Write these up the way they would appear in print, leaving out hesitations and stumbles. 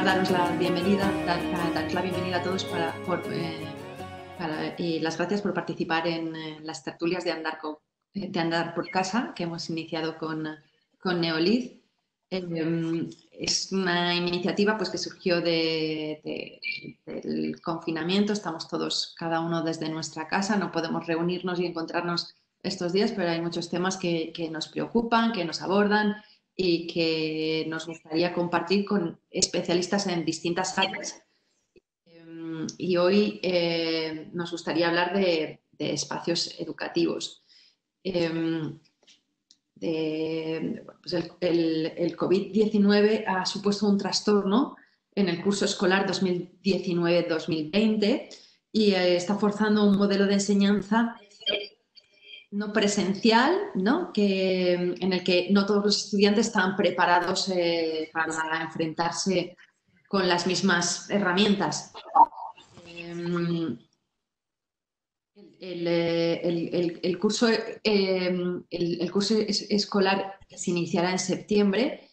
lugar, daros la bienvenida, dar la bienvenida a todos y las gracias por participar en las tertulias de Andar por Casa que hemos iniciado con Neolid. Es una iniciativa pues, que surgió del confinamiento. Estamos todos, cada uno desde nuestra casa, no podemos reunirnos y encontrarnos estos días, pero hay muchos temas que nos preocupan, que nos abordan y que nos gustaría compartir con especialistas en distintas áreas. Y hoy nos gustaría hablar de espacios educativos. Pues el COVID-19 ha supuesto un trastorno en el curso escolar 2019-2020 y está forzando un modelo de enseñanza no presencial, ¿no? En el que no todos los estudiantes están preparados para enfrentarse con las mismas herramientas. El curso escolar se iniciará en septiembre.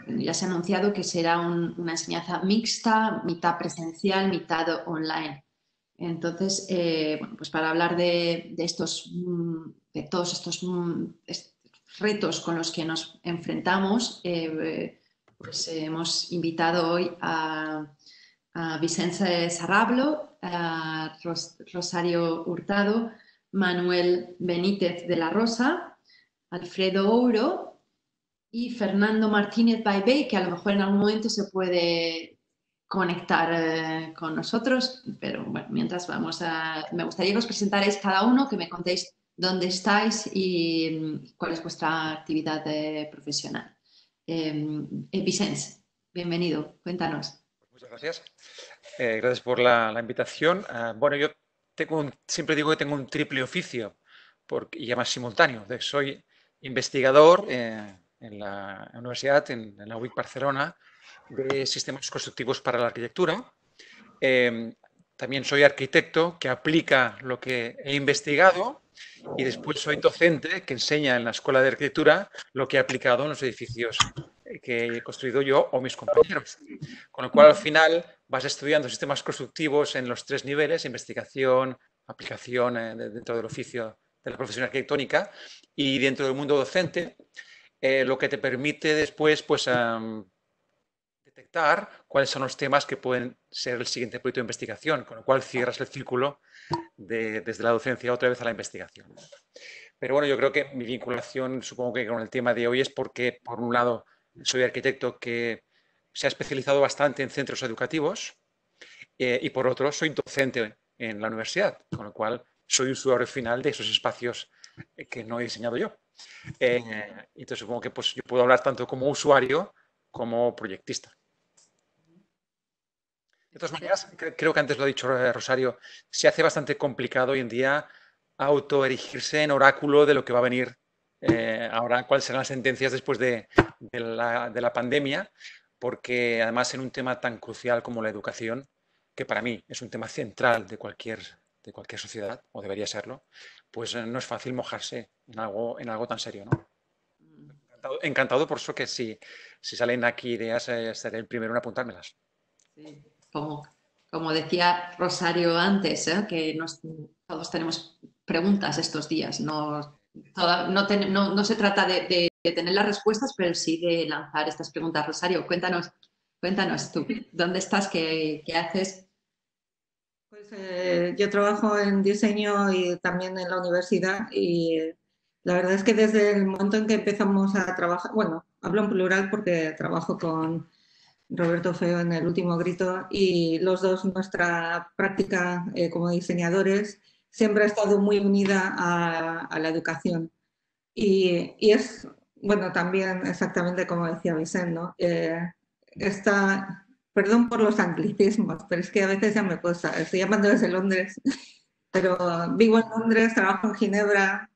Ya se ha anunciado que será una enseñanza mixta, mitad presencial, mitad online. Entonces, bueno, pues para hablar de todos estos retos con los que nos enfrentamos, pues hemos invitado hoy a Vicente Sarrablo, a Rosario Hurtado, Manuel Benítez de la Rosa, Alfredo Ouro y Fernando Martínez Baibey, que a lo mejor en algún momento se puede conectar con nosotros, pero bueno, mientras me gustaría que os presentarais cada uno, que me contéis dónde estáis y cuál es vuestra actividad profesional. Vicente, bienvenido, cuéntanos. Muchas gracias. Gracias por la invitación. Bueno, yo siempre digo que tengo un triple oficio y además simultáneo. Soy investigador en la universidad, en la UIC Barcelona, de sistemas constructivos para la arquitectura. También soy arquitecto que aplica lo que he investigado y después soy docente que enseña en la escuela de arquitectura lo que he aplicado en los edificios que he construido yo o mis compañeros. Con lo cual, al final, vas estudiando sistemas constructivos en los tres niveles, investigación, aplicación dentro del oficio de la profesión arquitectónica y dentro del mundo docente, lo que te permite después, pues, detectar cuáles son los temas que pueden ser el siguiente proyecto de investigación, con lo cual cierras el círculo desde la docencia otra vez a la investigación. Pero bueno, yo creo que mi vinculación, supongo que con el tema de hoy, es porque, por un lado, soy arquitecto que se ha especializado bastante en centros educativos y, por otro, soy docente en la universidad, con lo cual soy usuario final de esos espacios que no he diseñado yo. Entonces, supongo que pues, yo puedo hablar tanto como usuario como proyectista. De todas maneras, creo que antes lo ha dicho Rosario, se hace bastante complicado hoy en día autoerigirse en oráculo de lo que va a venir ahora, cuáles serán las sentencias después de la pandemia, porque además en un tema tan crucial como la educación, que para mí es un tema central de cualquier sociedad, o debería serlo, pues no es fácil mojarse en algo tan serio, ¿no? Encantado por eso que si salen aquí ideas, seré el primero en apuntármelas. Sí. Como decía Rosario antes, que todos tenemos preguntas estos días. No se trata de tener las respuestas, pero sí de lanzar estas preguntas. Rosario, cuéntanos tú, ¿dónde estás? ¿Qué haces? Pues yo trabajo en diseño y también en la universidad y la verdad es que desde el momento en que empezamos a trabajar, bueno, hablo en plural porque trabajo con Roberto Feo en El Último Grito y los dos, nuestra práctica como diseñadores siempre ha estado muy unida a la educación y es, bueno, también exactamente como decía Vicente, ¿no? Perdón por los anglicismos, pero es que a veces ya me cuesta, estoy llamando desde Londres, pero vivo en Londres, trabajo en Ginebra,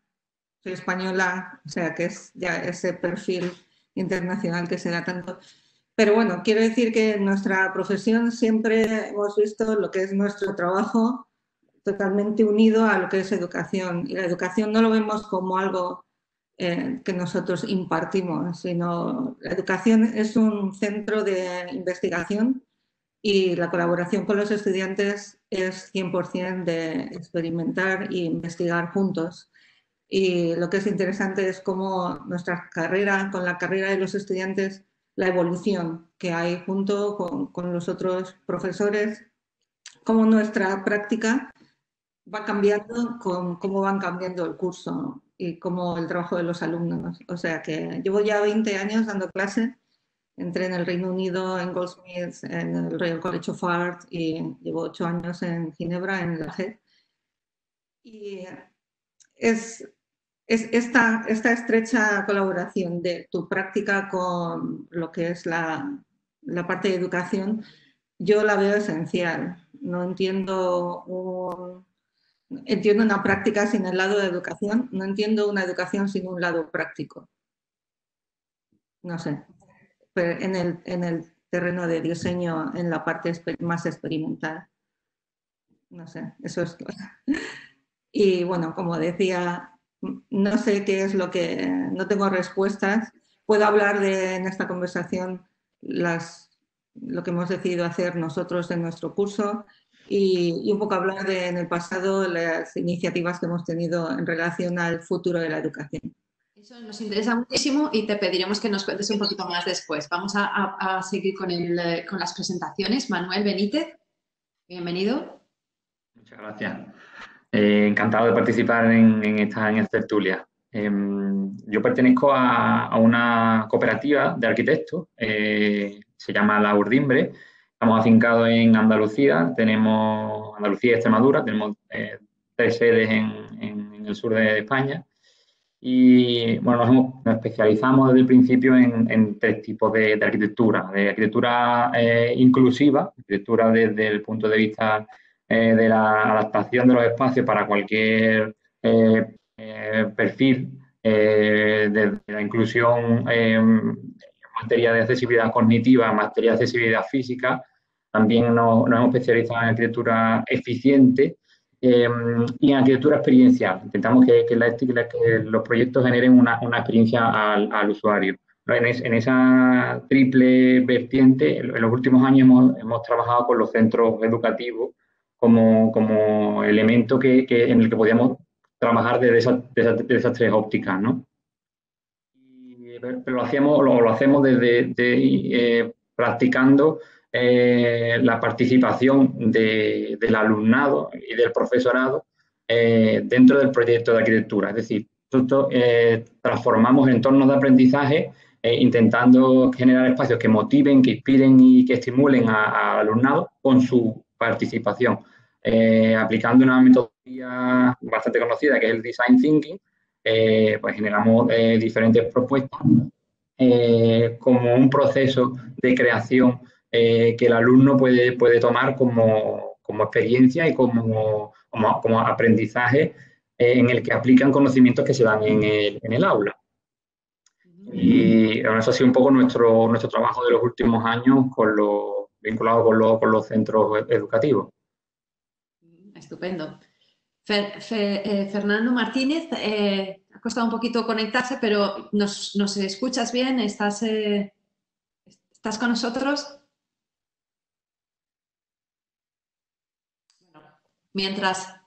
soy española, o sea que es ya ese perfil internacional que se da tanto. Pero bueno, quiero decir que en nuestra profesión siempre hemos visto lo que es nuestro trabajo totalmente unido a lo que es educación. Y la educación no lo vemos como algo que nosotros impartimos, sino la educación es un centro de investigación y la colaboración con los estudiantes es 100% de experimentar e investigar juntos. Y lo que es interesante es cómo nuestra carrera, con la carrera de los estudiantes, la evolución que hay junto con los otros profesores, cómo nuestra práctica va cambiando con cómo van cambiando el curso y cómo el trabajo de los alumnos. O sea que llevo ya 20 años dando clase. Entré en el Reino Unido, en Goldsmiths, en el Royal College of Art y llevo 8 años en Ginebra, en la JED. Y es esta estrecha colaboración de tu práctica con lo que es la parte de educación, yo la veo esencial. No entiendo una práctica sin el lado de educación, no entiendo una educación sin un lado práctico. No sé, pero en el terreno de diseño, en la parte más experimental. No sé, eso es. Y bueno, como decía, no sé qué es lo que, no tengo respuestas. Puedo hablar en esta conversación lo que hemos decidido hacer nosotros en nuestro curso y un poco hablar en el pasado las iniciativas que hemos tenido en relación al futuro de la educación. Eso nos interesa muchísimo y te pediremos que nos cuentes un poquito más después. Vamos a seguir con las presentaciones. Manuel Benítez, bienvenido. Muchas gracias. Encantado de participar en esta tertulia. Yo pertenezco a una cooperativa de arquitectos, se llama La Urdimbre. Estamos afincados en Andalucía, tenemos Andalucía y Extremadura, tenemos 3 sedes en el sur de España. Y bueno, nos especializamos desde el principio en 3 tipos de arquitectura. De arquitectura inclusiva, arquitectura desde el punto de vista de la adaptación de los espacios para cualquier perfil, de la inclusión en materia de accesibilidad cognitiva, en materia de accesibilidad física. También nos hemos especializado en arquitectura eficiente y en arquitectura experiencial. Intentamos que los proyectos generen una experiencia al usuario. En esa triple vertiente, en los últimos años hemos trabajado con los centros educativos como elemento en el que podíamos trabajar desde esas 3 ópticas, ¿no? Pero lo hacemos desde practicando la participación del alumnado y del profesorado dentro del proyecto de arquitectura. Es decir, nosotros transformamos entornos de aprendizaje intentando generar espacios que motiven, que inspiren y que estimulen al alumnado con su participación, aplicando una metodología bastante conocida que es el Design Thinking. Pues generamos diferentes propuestas como un proceso de creación que el alumno puede tomar como experiencia y como aprendizaje en el que aplican conocimientos que se dan en el aula. Y bueno, eso ha sido un poco nuestro trabajo de los últimos años vinculado con los centros educativos. Estupendo. Fernando Martínez, ha costado un poquito conectarse, pero ¿nos escuchas bien? ¿Estás con nosotros? Bueno, mientras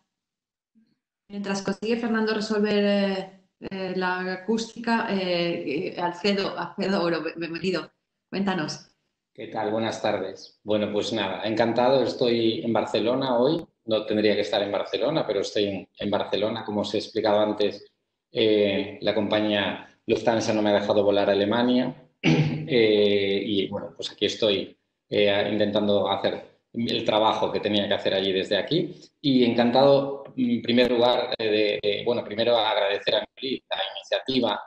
consigue Fernando resolver la acústica, Alfredo Oro, bienvenido. Cuéntanos. ¿Qué tal? Buenas tardes. Bueno, pues nada, encantado. Estoy en Barcelona hoy. No tendría que estar en Barcelona, pero estoy en Barcelona. Como os he explicado antes, la compañía Lufthansa no me ha dejado volar a Alemania. Y bueno, pues aquí estoy intentando hacer el trabajo que tenía que hacer allí desde aquí. Y encantado, en primer lugar, primero agradecer a Nuri la iniciativa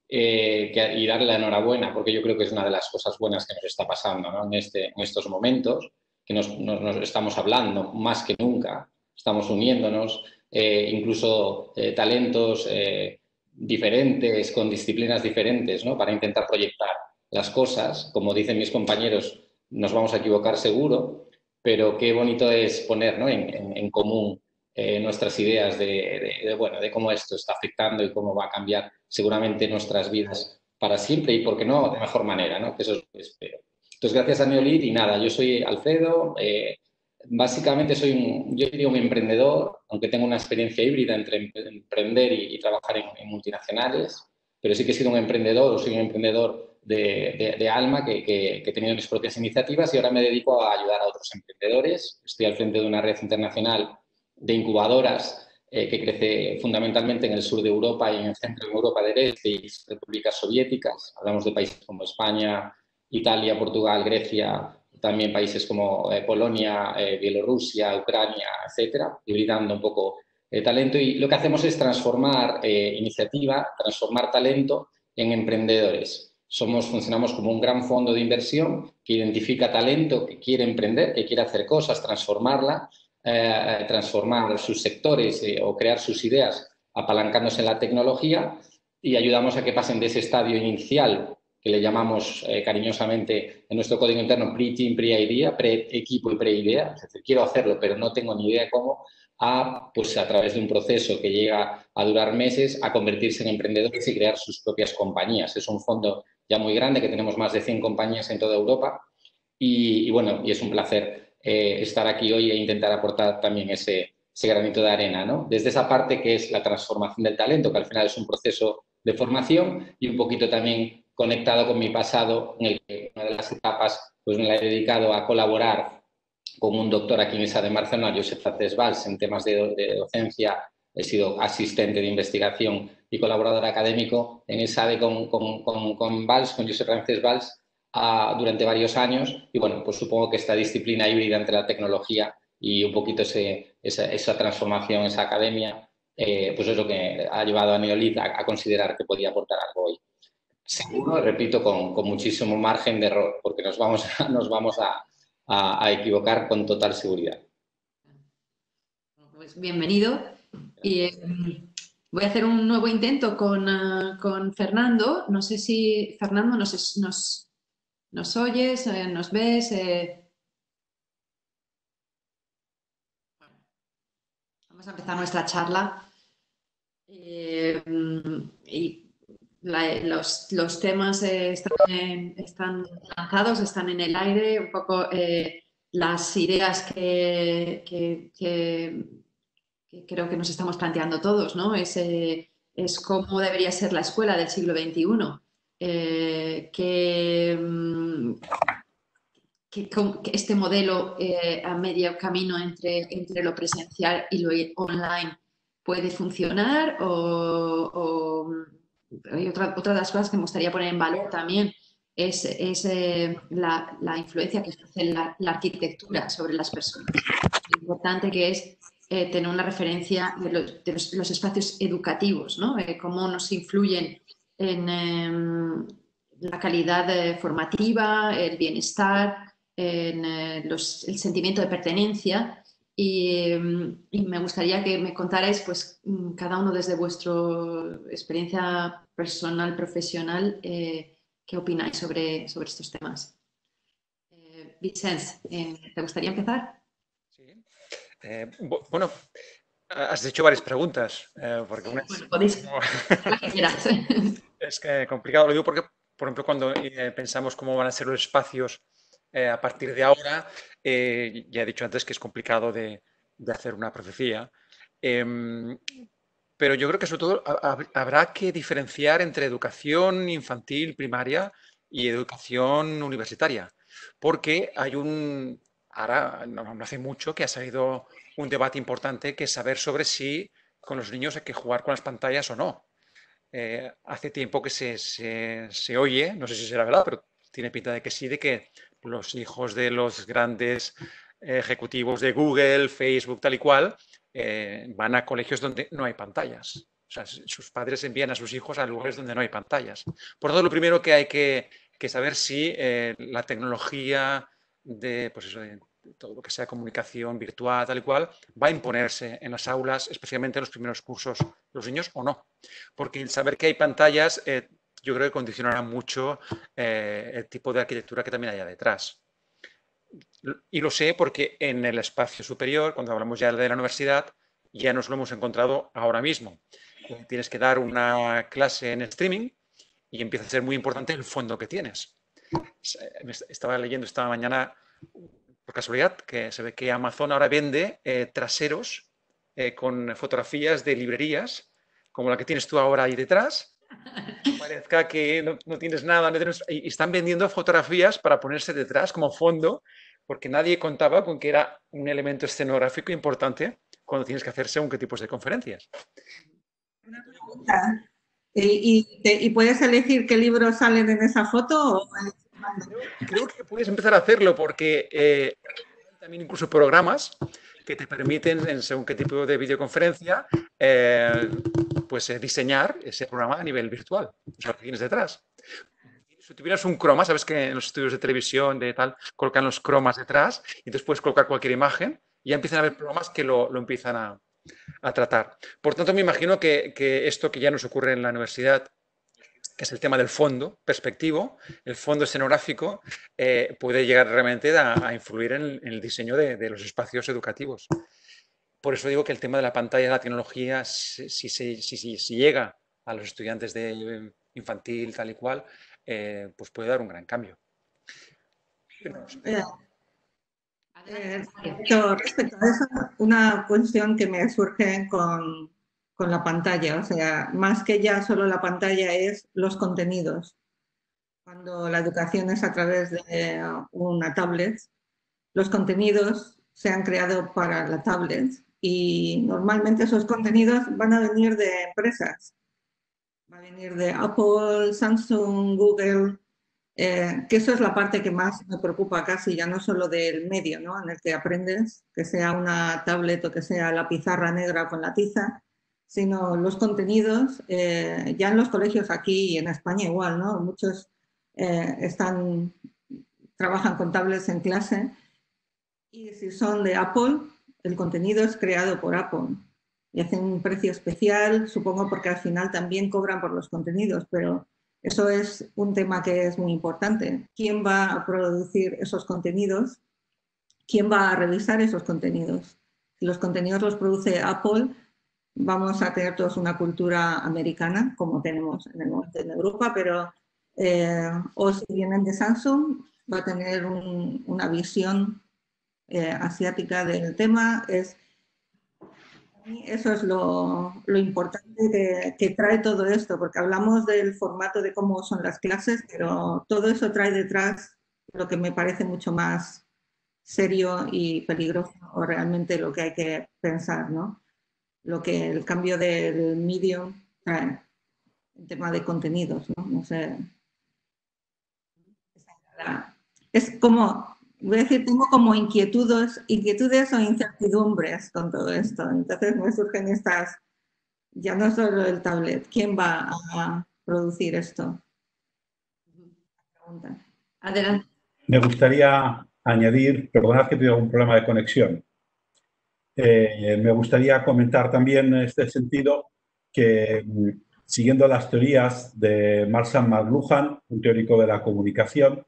y darle la enhorabuena, porque yo creo que es una de las cosas buenas que nos está pasando, ¿no? en estos momentos, que nos estamos hablando más que nunca, estamos uniéndonos, incluso talentos diferentes, con disciplinas diferentes, ¿no? Para intentar proyectar las cosas. Como dicen mis compañeros, nos vamos a equivocar seguro, pero qué bonito es poner, ¿no? en común nuestras ideas de cómo esto está afectando y cómo va a cambiar seguramente nuestras vidas para siempre y, por qué no, de mejor manera, ¿no? Que eso es lo que espero. Entonces, gracias a Neolit y nada, yo soy Alfredo, básicamente yo diría un emprendedor, aunque tengo una experiencia híbrida entre emprender y trabajar en multinacionales, pero sí que he sido un emprendedor o soy un emprendedor de alma que he tenido mis propias iniciativas y ahora me dedico a ayudar a otros emprendedores. Estoy al frente de una red internacional de incubadoras que crece fundamentalmente en el sur de Europa y en el centro de Europa del Este y repúblicas soviéticas. Hablamos de países como España, Italia, Portugal, Grecia, también países como Polonia, Bielorrusia, Ucrania, etcétera, hibridando un poco talento. Y lo que hacemos es transformar iniciativa, transformar talento en emprendedores. Funcionamos como un gran fondo de inversión que identifica talento que quiere emprender, que quiere hacer cosas, transformarla, transformar sus sectores o crear sus ideas apalancándose en la tecnología y ayudamos a que pasen de ese estadio inicial que le llamamos cariñosamente en nuestro código interno pre-team, pre-idea, pre-equipo y pre-idea, es decir, quiero hacerlo pero no tengo ni idea cómo, pues a través de un proceso que llega a durar meses, a convertirse en emprendedores y crear sus propias compañías. Es un fondo ya muy grande, que tenemos más de 100 compañías en toda Europa y bueno, y es un placer estar aquí hoy e intentar aportar también ese granito de arena, ¿no? Desde esa parte que es la transformación del talento, que al final es un proceso de formación y un poquito también conectado con mi pasado, en el que una de las etapas pues me la he dedicado a colaborar con un doctor aquí en ISA de Barcelona, Josep Francesc Valls, en temas de docencia. He sido asistente de investigación y colaborador académico en el SADE con Valls, con Josep Francesc Valls, durante varios años. Y bueno, pues supongo que esta disciplina híbrida entre la tecnología y un poquito esa transformación, esa academia, pues es lo que ha llevado a Neolit a considerar que podía aportar algo hoy. Seguro, repito, con muchísimo margen de error, porque nos vamos a equivocar con total seguridad. Pues bienvenido. Y voy a hacer un nuevo intento con Fernando. No sé si, Fernando, nos oyes, nos ves. Vamos a empezar nuestra charla. Y los temas están lanzados, están en el aire, un poco las ideas que creo que nos estamos planteando todos, ¿no? Es cómo debería ser la escuela del siglo XXI. Que este modelo a medio camino entre lo presencial y lo online puede funcionar o hay otra de las cosas que me gustaría poner en valor también es la influencia que ejerce la arquitectura sobre las personas. Lo importante que es tener una referencia de los espacios educativos, ¿no? Cómo nos influyen en la calidad formativa, el bienestar, en el sentimiento de pertenencia y me gustaría que me contarais pues cada uno desde vuestra experiencia personal, profesional, qué opináis sobre estos temas. Vicens, ¿te gustaría empezar? Sí. Bueno, has hecho varias preguntas, porque una bueno, podéis la que quieras. es complicado, lo digo porque, por ejemplo, cuando pensamos cómo van a ser los espacios a partir de ahora, ya he dicho antes que es complicado de hacer una profecía, pero yo creo que sobre todo habrá que diferenciar entre educación infantil, primaria y educación universitaria, porque hay ahora no hace mucho que ha salido un debate importante que es saber sobre si con los niños hay que jugar con las pantallas o no. Hace tiempo que se oye, no sé si será verdad, pero tiene pinta de que sí, de que los hijos de los grandes ejecutivos de Google, Facebook, tal y cual, van a colegios donde no hay pantallas. O sea, sus padres envían a sus hijos a lugares donde no hay pantallas. Por lo tanto, lo primero que hay que saber si la tecnología de, pues eso, de todo lo que sea comunicación virtual, tal y cual, va a imponerse en las aulas, especialmente en los primeros cursos, los niños o no. Porque el saber que hay pantallas, yo creo que condicionará mucho el tipo de arquitectura que también haya detrás. Y lo sé porque en el espacio superior, cuando hablamos ya de la universidad, ya nos lo hemos encontrado ahora mismo. Tienes que dar una clase en streaming y empieza a ser muy importante el fondo que tienes. Estaba leyendo esta mañana, por casualidad, que se ve que Amazon ahora vende traseros con fotografías de librerías, como la que tienes tú ahora ahí detrás. Parezca que no tienes nada, y están vendiendo fotografías para ponerse detrás como fondo, porque nadie contaba con que era un elemento escenográfico importante cuando tienes que hacer según qué tipos de conferencias. Una pregunta. ¿Y puedes elegir qué libros salen en esa foto? ¿O... Creo que puedes empezar a hacerlo porque hay también incluso programas que te permiten, en según qué tipo de videoconferencia, pues diseñar ese programa a nivel virtual. O sea, lo que tienes detrás. Si tuvieras un croma, sabes que en los estudios de televisión, de tal, colocan los cromas detrás y entonces puedes colocar cualquier imagen y ya empiezan a haber programas que lo empiezan a tratar. Por tanto, me imagino que esto que ya nos ocurre en la universidad, que es el tema del fondo perspectivo, el fondo escenográfico, puede llegar realmente a influir en el diseño de los espacios educativos. Por eso digo que el tema de la pantalla de la tecnología, si llega a los estudiantes de infantil, tal y cual, pues puede dar un gran cambio. Respecto a eso, una cuestión que me surge con la pantalla, o sea, más que ya solo la pantalla es los contenidos. Cuando la educación es a través de una tablet, los contenidos se han creado para la tablet y normalmente esos contenidos van a venir de empresas. Va a venir de Apple, Samsung, Google, que eso es la parte que más me preocupa casi, ya no solo del medio, ¿no?, en el que aprendes, que sea una tablet o que sea la pizarra negra con la tiza, sino los contenidos, ya en los colegios aquí y en España igual, ¿no? Muchos trabajan con tablets en clase y si son de Apple, el contenido es creado por Apple y hacen un precio especial, supongo porque al final también cobran por los contenidos, pero eso es un tema que es muy importante. ¿Quién va a producir esos contenidos? ¿Quién va a revisar esos contenidos? Si los contenidos los produce Apple, vamos a tener todos una cultura americana, como tenemos en el momento en Europa, pero o si vienen de Samsung, va a tener una visión asiática del tema. Eso es lo importante que trae todo esto, porque hablamos del formato de cómo son las clases, pero todo eso trae detrás lo que me parece mucho más serio y peligroso, o realmente lo que hay que pensar, ¿no? Lo que el cambio del medium trae, el tema de contenidos, ¿no? No sé. Es como... Voy a decir, tengo como inquietudes o incertidumbres con todo esto. Entonces me surgen estas, ya no solo el tablet, ¿quién va a producir esto? Adelante. Me gustaría añadir, perdonad que tengo un problema de conexión. Me gustaría comentar también en este sentido que, siguiendo las teorías de Marshall McLuhan, un teórico de la comunicación,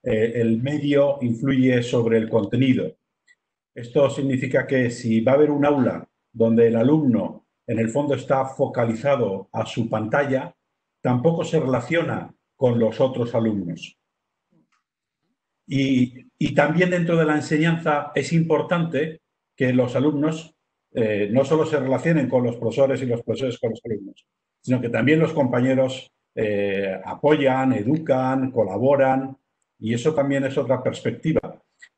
el medio influye sobre el contenido. Esto significa que si va a haber un aula donde el alumno en el fondo está focalizado a su pantalla, tampoco se relaciona con los otros alumnos. Y también dentro de la enseñanza es importante que los alumnos no solo se relacionen con los profesores y los profesores con los alumnos, sino que también los compañeros apoyan, educan, colaboran, y eso también es otra perspectiva.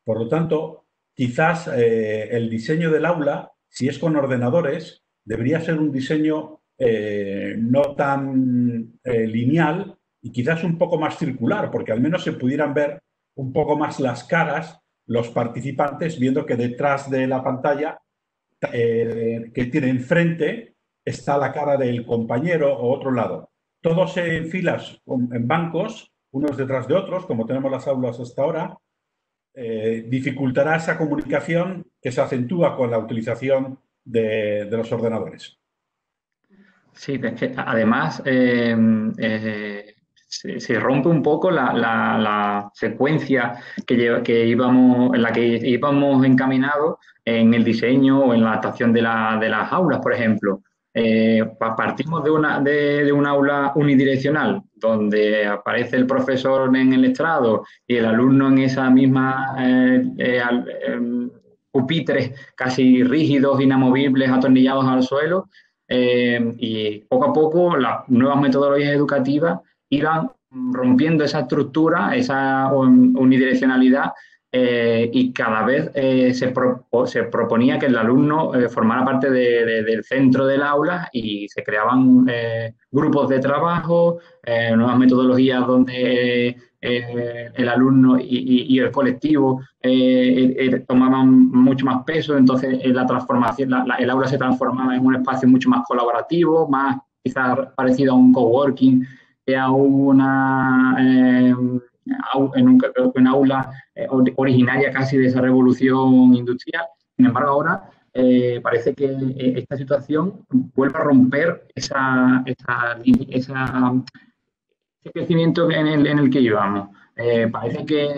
Por lo tanto, quizás el diseño del aula, si es con ordenadores, debería ser un diseño no tan lineal y quizás un poco más circular, porque al menos se pudieran ver un poco más las caras, los participantes, viendo que detrás de la pantalla que tiene enfrente está la cara del compañero o otro lado. Todos en filas, en bancos, unos detrás de otros, como tenemos las aulas hasta ahora, dificultará esa comunicación que se acentúa con la utilización de los ordenadores. Sí, además se rompe un poco la secuencia en la que íbamos encaminados en el diseño o en la adaptación de las aulas, por ejemplo. Partimos de un aula unidireccional, donde aparece el profesor en el estrado y el alumno en esa misma pupitres casi rígidos, inamovibles, atornillados al suelo, y poco a poco las nuevas metodologías educativas iban rompiendo esa estructura, esa unidireccionalidad, y cada vez se proponía que el alumno formara parte del centro del aula y se creaban grupos de trabajo, nuevas metodologías donde el alumno y el colectivo tomaban mucho más peso, entonces la transformación, el aula se transformaba en un espacio mucho más colaborativo, más quizás parecido a un coworking, que a una en aula originaria casi de esa revolución industrial. Sin embargo, ahora parece que esta situación vuelve a romper ese crecimiento en el que íbamos. Parece que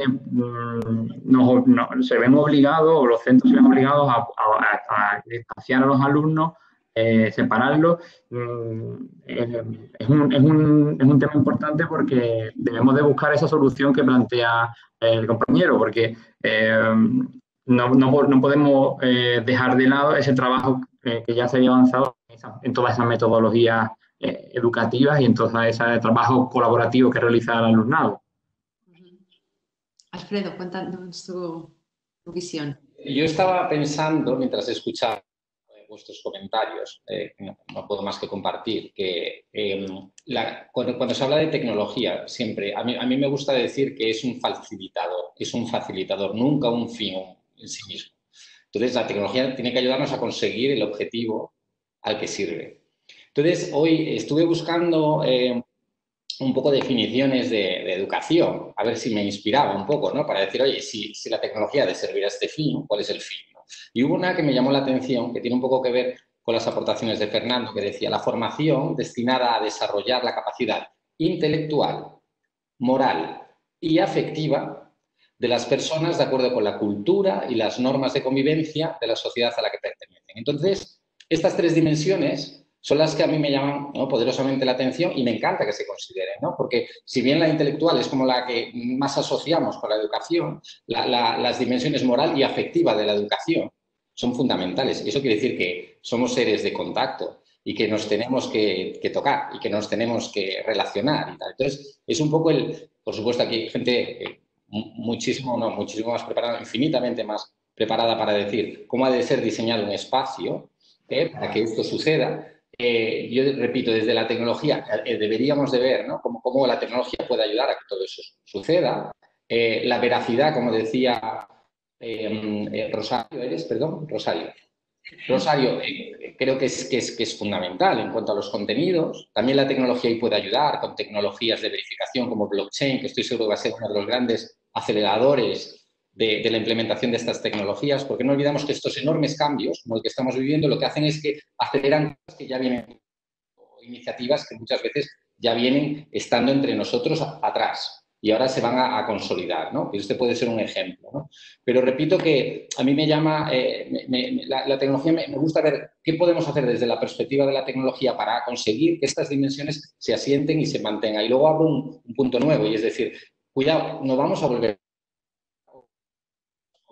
se ven obligados, o los centros se ven obligados a distanciar a los alumnos, separarlos. Es un tema importante porque debemos de buscar esa solución que plantea el compañero, porque no podemos dejar de lado ese trabajo que ya se había avanzado en todas esas metodologías educativas y en todo ese trabajo colaborativo que realiza el alumnado. Alfredo, cuéntanos tu visión. Yo estaba pensando, mientras escuchaba vuestros comentarios, no puedo más que compartir, que cuando se habla de tecnología, siempre, a mí me gusta decir que es un facilitador, nunca un fin en sí mismo. Entonces, la tecnología tiene que ayudarnos a conseguir el objetivo al que sirve. Entonces, hoy estuve buscando un poco definiciones de educación, a ver si me inspiraba un poco, ¿no? Para decir, oye, si la tecnología ha de servir a este fin, ¿cuál es el fin? ¿No? Y hubo una que me llamó la atención, que tiene un poco que ver con las aportaciones de Fernando, que decía, la formación destinada a desarrollar la capacidad intelectual, moral y afectiva de las personas de acuerdo con la cultura y las normas de convivencia de la sociedad a la que pertenecen. Entonces, estas tres dimensiones son las que a mí me llaman, ¿no?, poderosamente la atención y me encanta que se consideren, ¿no? Porque si bien la intelectual es como la que más asociamos con la educación, las dimensiones moral y afectiva de la educación son fundamentales. Eso quiere decir que somos seres de contacto y que nos tenemos que tocar y que nos tenemos que relacionar y tal. Entonces, es un poco por supuesto, aquí hay gente muchísimo más preparada, infinitamente más preparada para decir cómo ha de ser diseñado un espacio para que esto suceda. Yo repito, desde la tecnología deberíamos de ver, ¿no?, cómo la tecnología puede ayudar a que todo eso suceda. La veracidad, como decía Rosario, creo que es fundamental en cuanto a los contenidos. También la tecnología ahí puede ayudar con tecnologías de verificación como blockchain, que estoy seguro que va a ser uno de los grandes aceleradores de la implementación de estas tecnologías, porque no olvidamos que estos enormes cambios, como el que estamos viviendo, lo que hacen es que aceleran cosas que ya vienen, iniciativas que muchas veces ya vienen estando entre nosotros atrás y ahora se van a consolidar, ¿no? Este puede ser un ejemplo, ¿no? Pero repito que a mí me llama, la tecnología, me gusta ver qué podemos hacer desde la perspectiva de la tecnología para conseguir que estas dimensiones se asienten y se mantengan. Y luego abro un punto nuevo, y es decir, cuidado, no vamos a volver,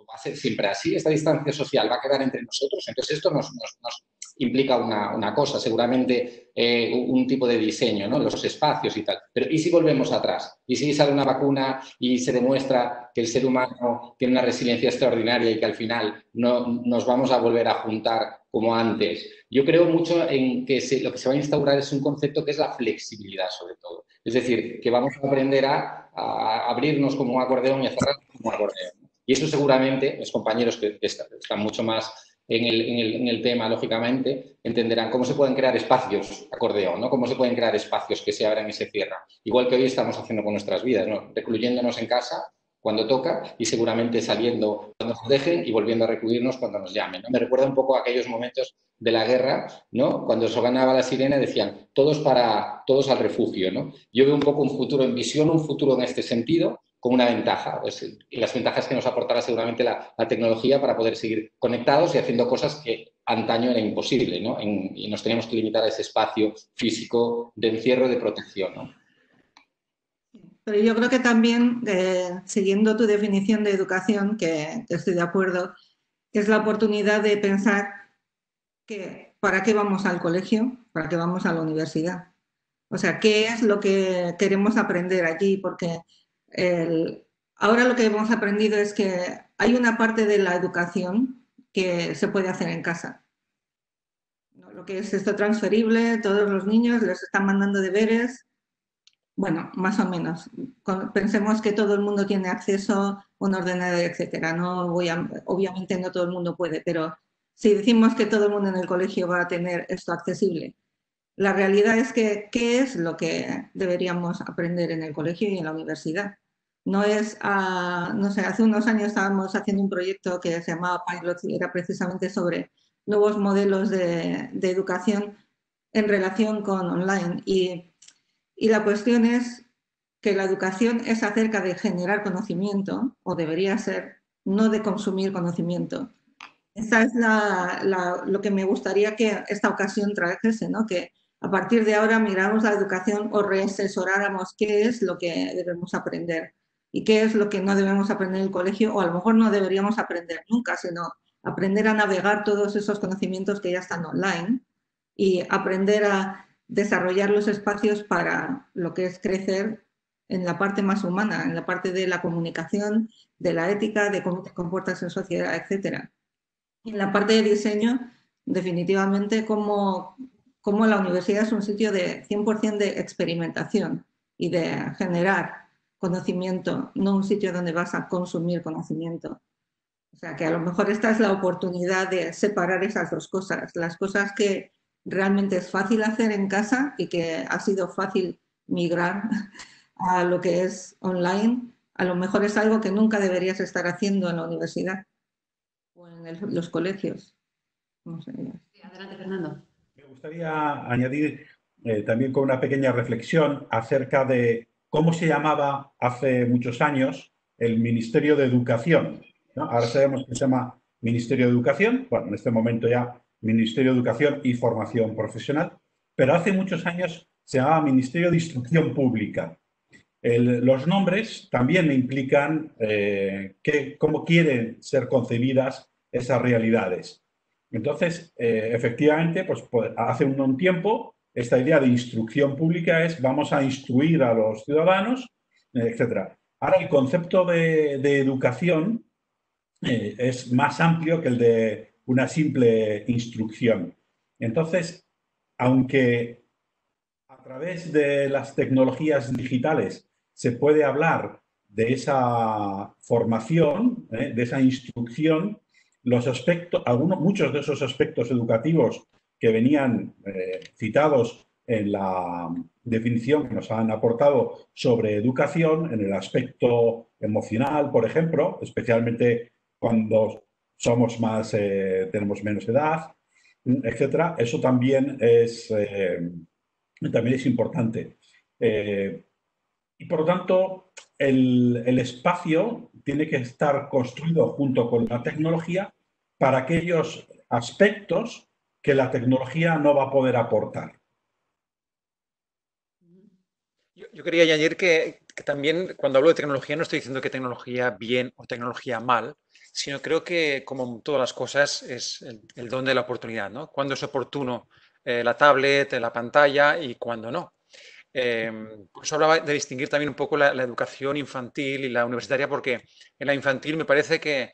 va a ser siempre así, esta distancia social va a quedar entre nosotros. Entonces esto nos implica una cosa, seguramente un tipo de diseño, ¿no?, los espacios y tal. Pero ¿y si volvemos atrás? ¿Y si sale una vacuna y se demuestra que el ser humano tiene una resiliencia extraordinaria y que al final no nos vamos a volver a juntar como antes? Yo creo mucho en que lo que se va a instaurar es un concepto que es la flexibilidad, sobre todo. Es decir, que vamos a aprender a abrirnos como un acordeón y a cerrar como un acordeón. Y eso seguramente mis compañeros que están mucho más en el tema, lógicamente, entenderán cómo se pueden crear espacios acordeón, ¿no? Cómo se pueden crear espacios que se abran y se cierran. Igual que hoy estamos haciendo con nuestras vidas, ¿no?, recluyéndonos en casa cuando toca y seguramente saliendo cuando nos dejen y volviendo a recluirnos cuando nos llamen, ¿no? Me recuerda un poco a aquellos momentos de la guerra, ¿no?, cuando sonaba la sirena decían todos al refugio, ¿no? Yo veo un poco un futuro, envisiono un futuro en este sentido, con una ventaja, pues, y las ventajas que nos aportará seguramente la tecnología para poder seguir conectados y haciendo cosas que antaño era imposible, ¿no? Y nos teníamos que limitar a ese espacio físico de encierro y de protección, ¿no? Pero yo creo que también, siguiendo tu definición de educación, que estoy de acuerdo, es la oportunidad de pensar que ¿para qué vamos al colegio? ¿Para qué vamos a la universidad? O sea, ¿qué es lo que queremos aprender allí? Porque ahora lo que hemos aprendido es que hay una parte de la educación que se puede hacer en casa. Lo que es esto transferible, todos los niños les están mandando deberes. Bueno, más o menos. Pensemos que todo el mundo tiene acceso a un ordenador, etcétera. Obviamente no todo el mundo puede, pero si decimos que todo el mundo en el colegio va a tener esto accesible, la realidad es que ¿qué es lo que deberíamos aprender en el colegio y en la universidad? No es, no sé, hace unos años estábamos haciendo un proyecto que se llamaba Pilot y era precisamente sobre nuevos modelos de educación en relación con online. Y la cuestión es que la educación es acerca de generar conocimiento, o debería ser, no de consumir conocimiento. Esa es lo que me gustaría que esta ocasión trajese, ¿no? Que a partir de ahora miramos la educación o reasesoráramos qué es lo que debemos aprender y qué es lo que no debemos aprender en el colegio, o a lo mejor no deberíamos aprender nunca, sino aprender a navegar todos esos conocimientos que ya están online y aprender a desarrollar los espacios para lo que es crecer en la parte más humana, en la parte de la comunicación, de la ética, de cómo te comportas en sociedad, etcétera. Y en la parte de diseño, definitivamente, como la universidad es un sitio de 100% de experimentación y de generar conocimiento, no un sitio donde vas a consumir conocimiento. O sea, que a lo mejor esta es la oportunidad de separar esas dos cosas. Las cosas que realmente es fácil hacer en casa y que ha sido fácil migrar a lo que es online, a lo mejor es algo que nunca deberías estar haciendo en la universidad o en los colegios. No sé. Sí, adelante, Fernando. Me gustaría añadir también con una pequeña reflexión acerca de cómo se llamaba hace muchos años el Ministerio de Educación, ¿no? Ahora sabemos que se llama Ministerio de Educación, bueno, en este momento ya Ministerio de Educación y Formación Profesional, pero hace muchos años se llamaba Ministerio de Instrucción Pública. Los nombres también implican cómo quieren ser concebidas esas realidades. Entonces, efectivamente, pues hace un tiempo, esta idea de instrucción pública es vamos a instruir a los ciudadanos, etc. Ahora, el concepto de educación es más amplio que el de una simple instrucción. Entonces, aunque a través de las tecnologías digitales se puede hablar de esa formación, de esa instrucción, muchos de esos aspectos educativos que venían citados en la definición que nos han aportado sobre educación, en el aspecto emocional, por ejemplo, especialmente cuando tenemos menos edad, etcétera, eso también es importante. Y por lo tanto, el espacio tiene que estar construido junto con la tecnología para aquellos aspectos que la tecnología no va a poder aportar. Yo quería añadir que también cuando hablo de tecnología no estoy diciendo que tecnología bien o tecnología mal, sino creo que como todas las cosas es el don de la oportunidad, ¿no? Cuando es oportuno la tablet, la pantalla y cuando no. Por eso hablaba de distinguir también un poco la educación infantil y la universitaria, porque en la infantil me parece que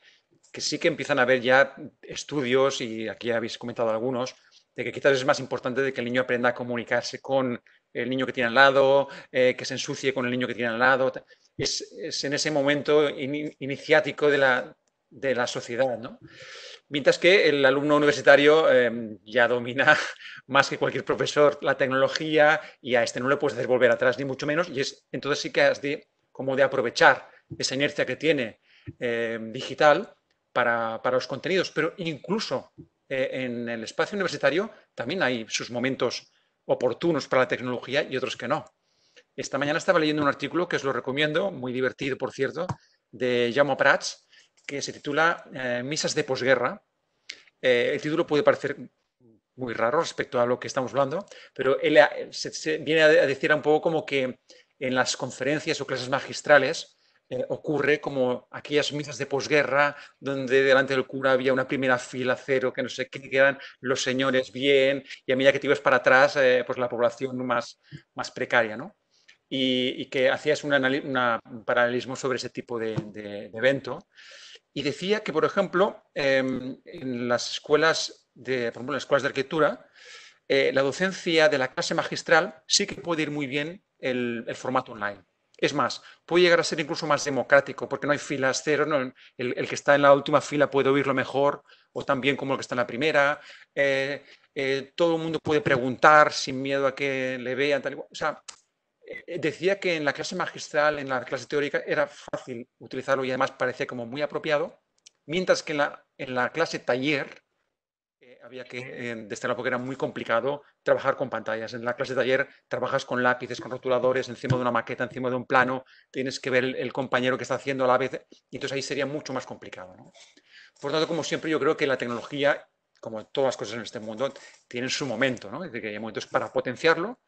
sí que empiezan a haber ya estudios, y aquí habéis comentado algunos, de que quizás es más importante de que el niño aprenda a comunicarse con el niño que tiene al lado, que se ensucie con el niño que tiene al lado. Es en ese momento iniciático de la sociedad, ¿no? Mientras que el alumno universitario ya domina más que cualquier profesor la tecnología y a este no le puedes hacer volver atrás ni mucho menos, y entonces sí que has de aprovechar esa inercia que tiene digital para los contenidos. Pero incluso en el espacio universitario también hay sus momentos oportunos para la tecnología y otros que no. esta mañana estaba leyendo un artículo que os lo recomiendo, muy divertido, por cierto, de Jaume Prats, que se titula Misas de posguerra. El título puede parecer muy raro respecto a lo que estamos hablando, pero él viene a decir un poco como que en las conferencias o clases magistrales ocurre como aquellas misas de posguerra donde delante del cura había una primera fila, cero, que no sé qué, quedan los señores bien, y a medida que te ibas para atrás, pues la población más precaria, ¿no? Y que hacías un paralelismo sobre ese tipo de evento. Y decía que, por ejemplo, en las escuelas por ejemplo, en las escuelas de arquitectura, la docencia de la clase magistral sí que puede ir muy bien el formato online. Es más, puede llegar a ser incluso más democrático, porque no hay filas cero, ¿no? El que está en la última fila puede oírlo mejor, o tan bien como el que está en la primera. Todo el mundo puede preguntar sin miedo a que le vean. Tal y cual. O sea, decía que en la clase magistral, en la clase teórica, era fácil utilizarlo y además parecía como muy apropiado, mientras que en la clase taller había que, desde la época era muy complicado trabajar con pantallas. En la clase de taller trabajas con lápices, con rotuladores, encima de una maqueta, encima de un plano, tienes que ver el compañero que está haciendo a la vez, y entonces ahí sería mucho más complicado, ¿no? Por lo tanto, como siempre, yo creo que la tecnología, como todas las cosas en este mundo, tiene su momento, ¿no? Es decir, que hay momentos para potenciarlo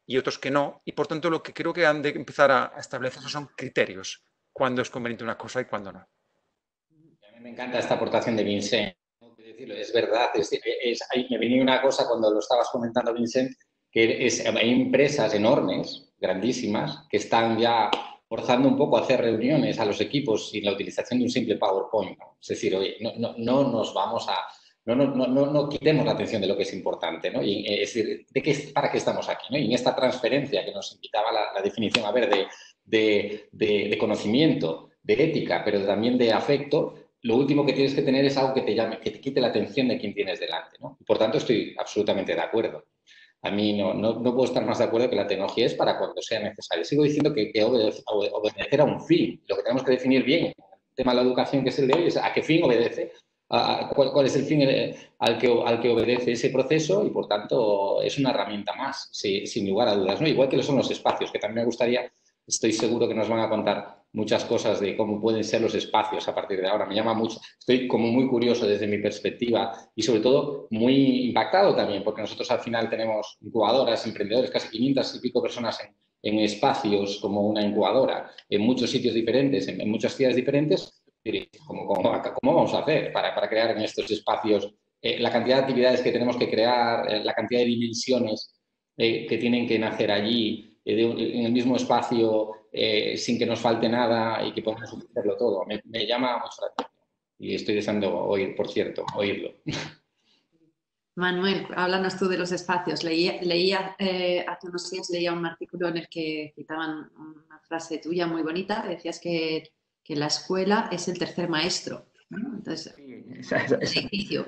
y otros que no, y por tanto lo que creo que han de empezar a establecer son criterios, cuándo es conveniente una cosa y cuándo no. A mí me encanta esta aportación de Vincent. Es verdad, me venía una cosa cuando lo estabas comentando, Vincent, que hay empresas enormes, grandísimas, que están ya forzando un poco a hacer reuniones a los equipos sin la utilización de un simple PowerPoint, ¿no? Es decir, oye, no nos vamos a... No quitemos la atención de lo que es importante, ¿no? Y, es decir, ¿para qué estamos aquí, ¿no? Y en esta transferencia que nos invitaba la definición, a ver, de conocimiento, de ética, pero también de afecto, lo último que tienes que tener es algo que te llame, que te quite la atención de quien tienes delante, ¿no? Por tanto, estoy absolutamente de acuerdo. A mí no puedo estar más de acuerdo que la tecnología es para cuando sea necesario. Sigo diciendo que obedecer a un fin. Lo que tenemos que definir bien, el tema de la educación que es el de hoy, es a qué fin obedece, cuál es el fin al que obedece ese proceso, y por tanto es una herramienta más, sin lugar a dudas, ¿no? Igual que lo son los espacios, que también me gustaría, estoy seguro que nos van a contar muchas cosas de cómo pueden ser los espacios a partir de ahora. Me llama mucho, estoy como muy curioso desde mi perspectiva y sobre todo muy impactado también, porque nosotros al final tenemos incubadoras, emprendedores, casi 500 y pico personas en espacios como una incubadora, en muchos sitios diferentes, en muchas ciudades diferentes. ¿Cómo vamos a hacer para crear en estos espacios la cantidad de actividades que tenemos que crear, la cantidad de dimensiones que tienen que nacer allí, en el mismo espacio, sin que nos falte nada y que podamos hacerlo todo? Me llama mucho la atención y estoy deseando oír, por cierto, oírlo. Manuel, háblanos tú de los espacios. Leía hace unos días un artículo en el que citaban una frase tuya muy bonita. Decías que la escuela es el tercer maestro, ¿no? Entonces, sí, edificio.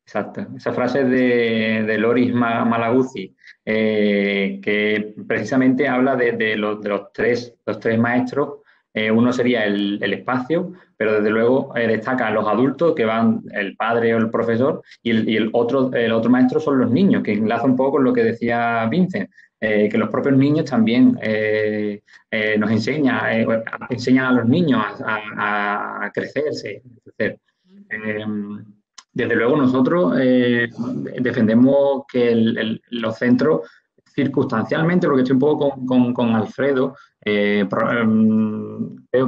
Exacto. Esa frase es de Loris Malaguzzi, que precisamente habla de los tres maestros. Uno sería el espacio, pero desde luego destacan los adultos, que van el padre o el profesor, y el otro maestro son los niños, que enlaza un poco con lo que decía Vincent, que los propios niños también nos enseñan a los niños a crecerse. Desde luego nosotros defendemos que los centros, circunstancialmente, porque estoy un poco con Alfredo, creo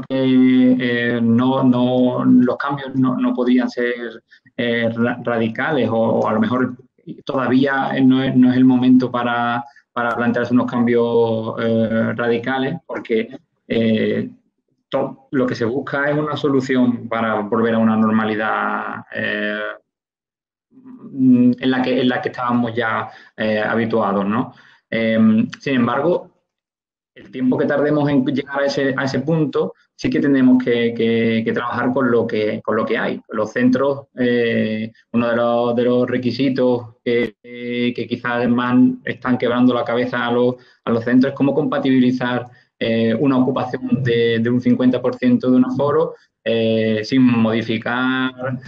que los cambios no podían ser radicales, o a lo mejor todavía no es el momento para plantearse unos cambios radicales, porque lo que se busca es una solución para volver a una normalidad en la que estábamos ya habituados, ¿no? Sin embargo, el tiempo que tardemos en llegar a ese punto, sí que tenemos que trabajar con lo que hay. Los centros, uno de los requisitos que quizás más están quebrando la cabeza a los centros es cómo compatibilizar una ocupación de un 50% de un aforo sin modificar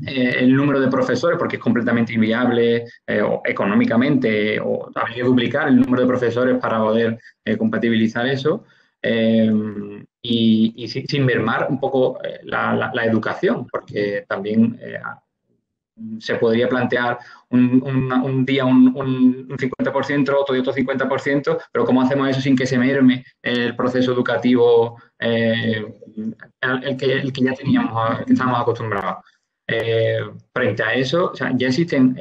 el número de profesores, porque es completamente inviable o económicamente, o habría que duplicar el número de profesores para poder compatibilizar eso, y sin mermar un poco la educación, porque también se podría plantear un día un 50%, otro día otro 50%, pero ¿cómo hacemos eso sin que se merme el proceso educativo el que ya teníamos, que estábamos acostumbrados? Frente a eso, o sea, ya existen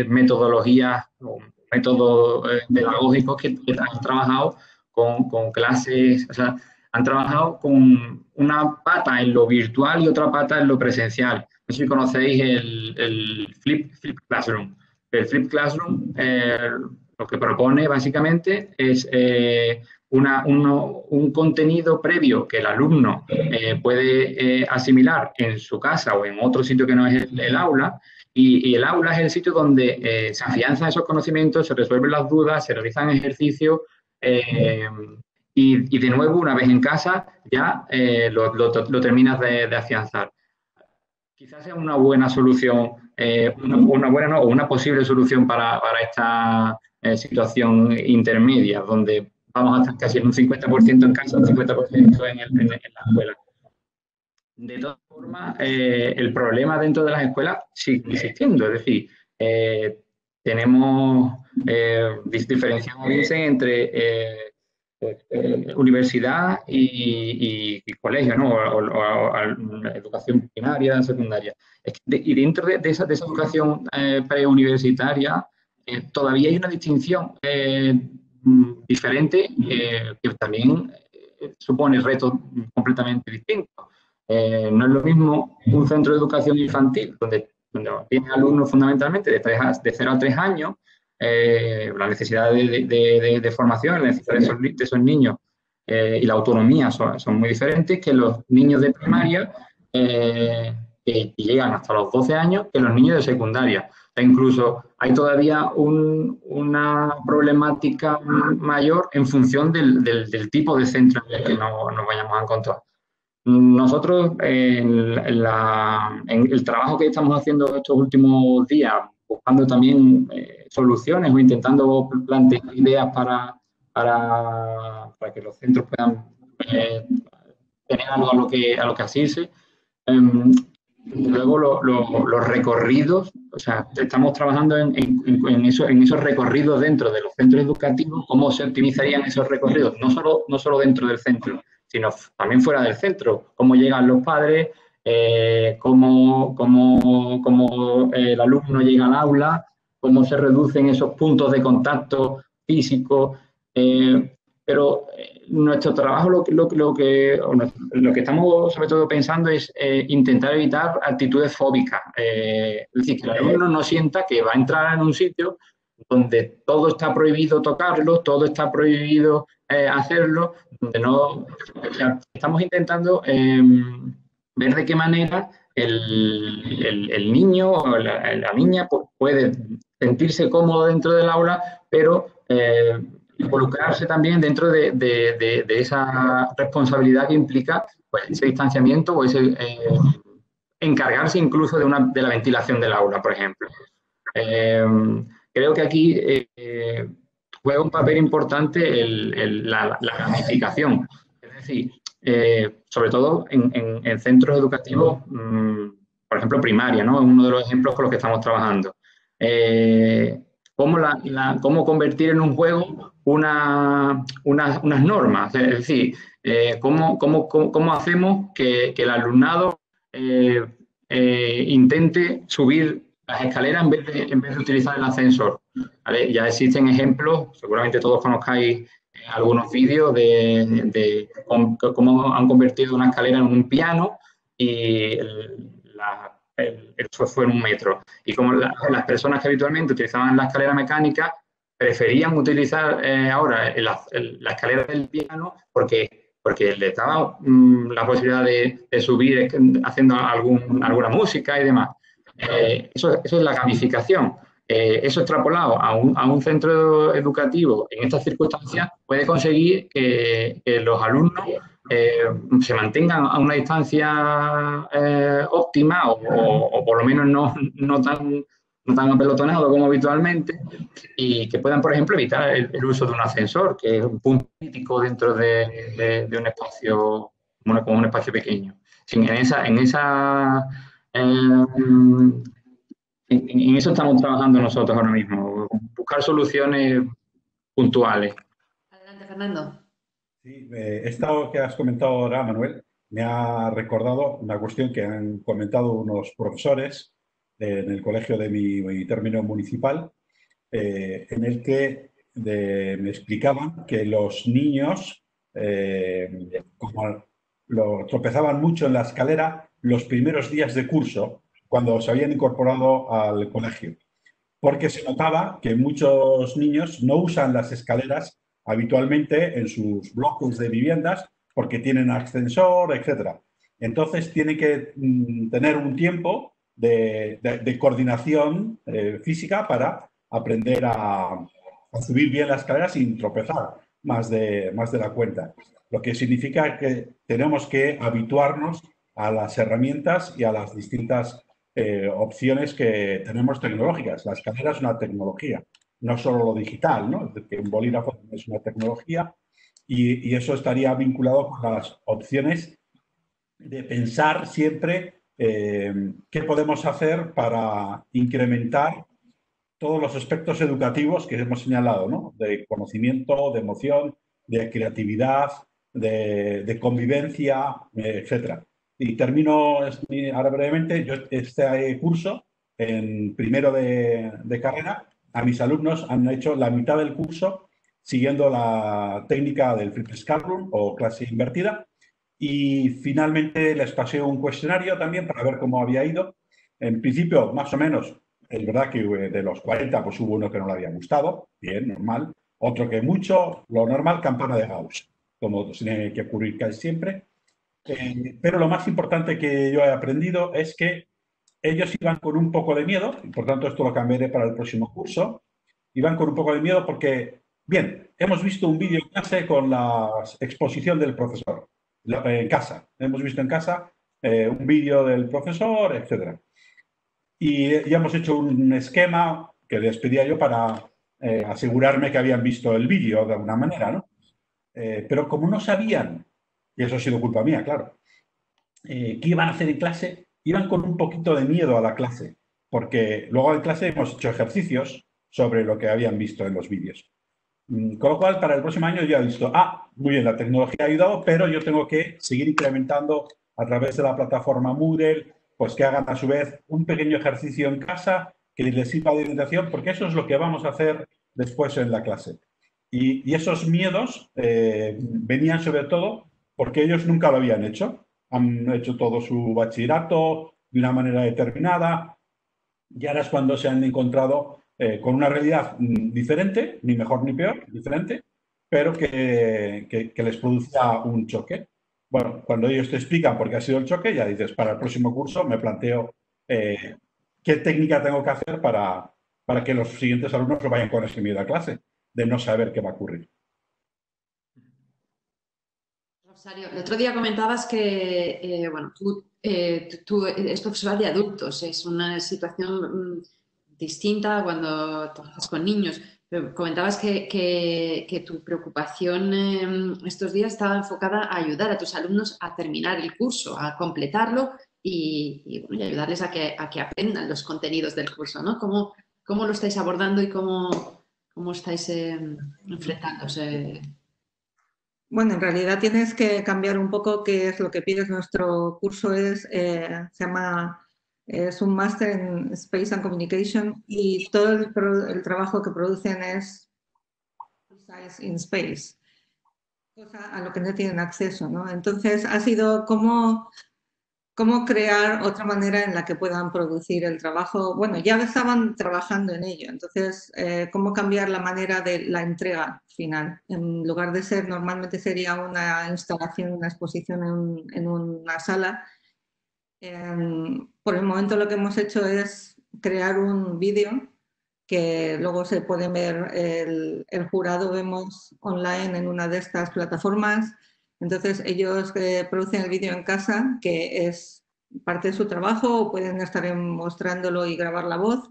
metodologías o métodos pedagógicos que han trabajado con clases, o sea, han trabajado con una pata en lo virtual y otra pata en lo presencial. No sé si conocéis el Flip Classroom. El Flip Classroom lo que propone básicamente es un contenido previo que el alumno puede asimilar en su casa o en otro sitio que no es el aula, y el aula es el sitio donde se afianzan esos conocimientos, se resuelven las dudas, se realizan ejercicios, y de nuevo, una vez en casa, ya lo terminas de afianzar. Quizás sea una buena solución, una buena no, o una posible solución para esta situación intermedia, donde vamos a estar casi en un 50% en casa, un 50% en la escuela. De todas formas, el problema dentro de las escuelas sigue existiendo, es decir, tenemos diferenciamos entre universidad y colegio, ¿no? O educación primaria, secundaria. Y dentro de esa educación preuniversitaria todavía hay una distinción diferente que también supone retos completamente distintos. No es lo mismo un centro de educación infantil donde tiene alumnos fundamentalmente de 0 a 3 años, la necesidad de formación, la necesidad de esos niños y la autonomía son muy diferentes que los niños de primaria que llegan hasta los 12 años que los niños de secundaria. O sea, incluso hay todavía una problemática mayor en función del tipo de centro en el que nos vayamos a encontrar. Nosotros, en el trabajo que estamos haciendo estos últimos días, buscando también soluciones o intentando plantear ideas para que los centros puedan tener algo a lo que asirse. Luego los recorridos, o sea, estamos trabajando en esos recorridos dentro de los centros educativos, cómo se optimizarían esos recorridos, no solo dentro del centro, sino también fuera del centro, cómo llegan los padres, cómo el alumno llega al aula, cómo se reducen esos puntos de contacto físico, pero nuestro trabajo lo que estamos sobre todo pensando es intentar evitar actitudes fóbicas, es decir, que el alumno no sienta que va a entrar en un sitio donde todo está prohibido tocarlo, todo está prohibido hacerlo, donde no, o sea, estamos intentando ver de qué manera el niño o la niña puede sentirse cómodo dentro del aula, pero involucrarse también dentro de esa responsabilidad que implica pues, ese distanciamiento o ese encargarse incluso de la ventilación del aula, por ejemplo. Creo que aquí juega un papel importante la gamificación. Es decir, sobre todo en centros educativos, por ejemplo, primaria, ¿no? Es uno de los ejemplos con los que estamos trabajando. Cómo convertir en un juego unas normas. Es decir, cómo hacemos que el alumnado intente subir las escaleras en vez de utilizar el ascensor. ¿Vale? Ya existen ejemplos, seguramente todos conozcáis algunos vídeos de cómo han convertido una escalera en un piano y eso fue en un metro. Y como las personas que habitualmente utilizaban la escalera mecánica preferían utilizar ahora la escalera del piano porque les daba la posibilidad de subir haciendo alguna música y demás. Eso es la gamificación. Eso extrapolado a un centro educativo en estas circunstancias puede conseguir que los alumnos se mantengan a una distancia óptima o por lo menos no tan apelotonado como habitualmente, y que puedan, por ejemplo, evitar el uso de un ascensor, que es un punto crítico dentro de un espacio, como un espacio pequeño. En eso estamos trabajando nosotros ahora mismo, buscar soluciones puntuales. Adelante, Fernando. Sí, esto que has comentado ahora, Manuel, me ha recordado una cuestión que han comentado unos profesores en el colegio de mi término municipal, en el que me explicaban que los niños, como tropezaban mucho en la escalera los primeros días de curso, cuando se habían incorporado al colegio, porque se notaba que muchos niños no usan las escaleras habitualmente en sus bloques de viviendas porque tienen ascensor, etc. Entonces tiene que tener un tiempo de coordinación física para aprender a subir bien la escalera sin tropezar más de la cuenta. Lo que significa que tenemos que habituarnos a las herramientas y a las distintas opciones que tenemos tecnológicas. La escalera es una tecnología, no solo lo digital, ¿no? Es decir, que un bolígrafo es una tecnología y eso estaría vinculado con las opciones de pensar siempre qué podemos hacer para incrementar todos los aspectos educativos que hemos señalado, ¿no? De conocimiento, de emoción, de creatividad, de convivencia, etc. Y termino ahora brevemente. Yo este curso, en primero de carrera, a mis alumnos han hecho la mitad del curso siguiendo la técnica del Flipped Classroom o clase invertida, y finalmente les pasé un cuestionario también para ver cómo había ido. En principio, más o menos, es verdad que de los 40, pues hubo uno que no le había gustado, bien, normal. Otro que mucho, lo normal, campana de Gauss, como tiene que ocurrir casi siempre. Pero lo más importante que yo he aprendido es que ellos iban con un poco de miedo, y por tanto esto lo cambiaré para el próximo curso. Iban con un poco de miedo porque, bien, hemos visto un vídeo en clase con la exposición del profesor, en casa. Hemos visto en casa un vídeo del profesor, etcétera. Y ya hemos hecho un esquema que les pedía yo para asegurarme que habían visto el vídeo de alguna manera, ¿no? Pero como no sabían, y eso ha sido culpa mía, claro, qué iban a hacer en clase, iban con un poquito de miedo a la clase, porque luego en clase hemos hecho ejercicios sobre lo que habían visto en los vídeos. Con lo cual, para el próximo año ya he visto, muy bien, la tecnología ha ayudado, pero yo tengo que seguir incrementando a través de la plataforma Moodle, pues que hagan a su vez un pequeño ejercicio en casa que les sirva de orientación, porque eso es lo que vamos a hacer después en la clase. Y esos miedos venían sobre todo porque ellos nunca lo habían hecho. Han hecho todo su bachillerato de una manera determinada, y ahora es cuando se han encontrado con una realidad diferente, ni mejor ni peor, diferente, pero que les producía un choque. Bueno, cuando ellos te explican por qué ha sido el choque, ya dices, para el próximo curso me planteo qué técnica tengo que hacer para que los siguientes alumnos no vayan con ese miedo a clase, de no saber qué va a ocurrir. Rosario, el otro día comentabas que bueno, tú eres profesora de adultos, es una situación distinta cuando trabajas con niños, pero comentabas que tu preocupación estos días estaba enfocada a ayudar a tus alumnos a terminar el curso, a completarlo y ayudarles a que aprendan los contenidos del curso, ¿no? ¿Cómo lo estáis abordando y cómo estáis enfrentándose? Bueno, en realidad tienes que cambiar un poco qué es lo que pides. Nuestro curso es un máster en Space and Communication, y todo el trabajo que producen es Science in Space, cosa a lo que no tienen acceso, ¿no? Entonces ha sido cómo crear otra manera en la que puedan producir el trabajo. Bueno, ya estaban trabajando en ello, entonces, cómo cambiar la manera de la entrega final. En lugar de ser, normalmente sería una instalación, una exposición en una sala. Por el momento lo que hemos hecho es crear un vídeo que luego se puede ver el jurado, vemos online en una de estas plataformas. Entonces ellos producen el vídeo en casa, que es parte de su trabajo, o pueden estar mostrándolo y grabar la voz,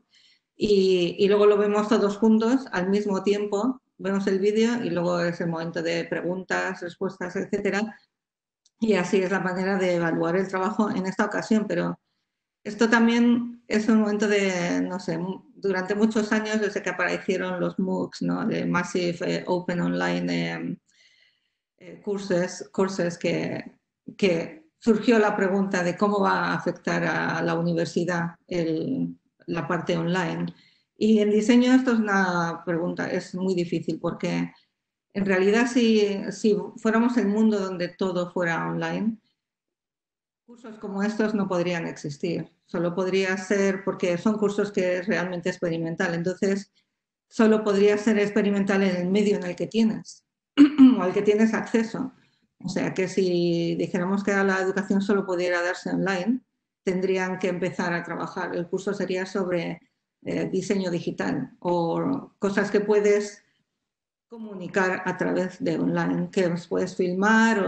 y luego lo vemos todos juntos al mismo tiempo, vemos el vídeo y luego es el momento de preguntas, respuestas, etcétera, y así es la manera de evaluar el trabajo en esta ocasión, pero esto también es un momento de, no sé, durante muchos años desde que aparecieron los MOOCs, ¿no? De Massive Open Online Courses que surgió la pregunta de cómo va a afectar a la universidad la parte online. Y en diseño esto es una pregunta, es muy difícil porque en realidad si fuéramos el mundo donde todo fuera online, cursos como estos no podrían existir. Solo podría ser, porque son cursos que es realmente experimental, entonces solo podría ser experimental en el medio en el que tienes o al que tienes acceso. O sea que si dijéramos que la educación solo pudiera darse online, tendrían que empezar a trabajar. El curso sería sobre diseño digital o cosas que puedes comunicar a través de online, que puedes filmar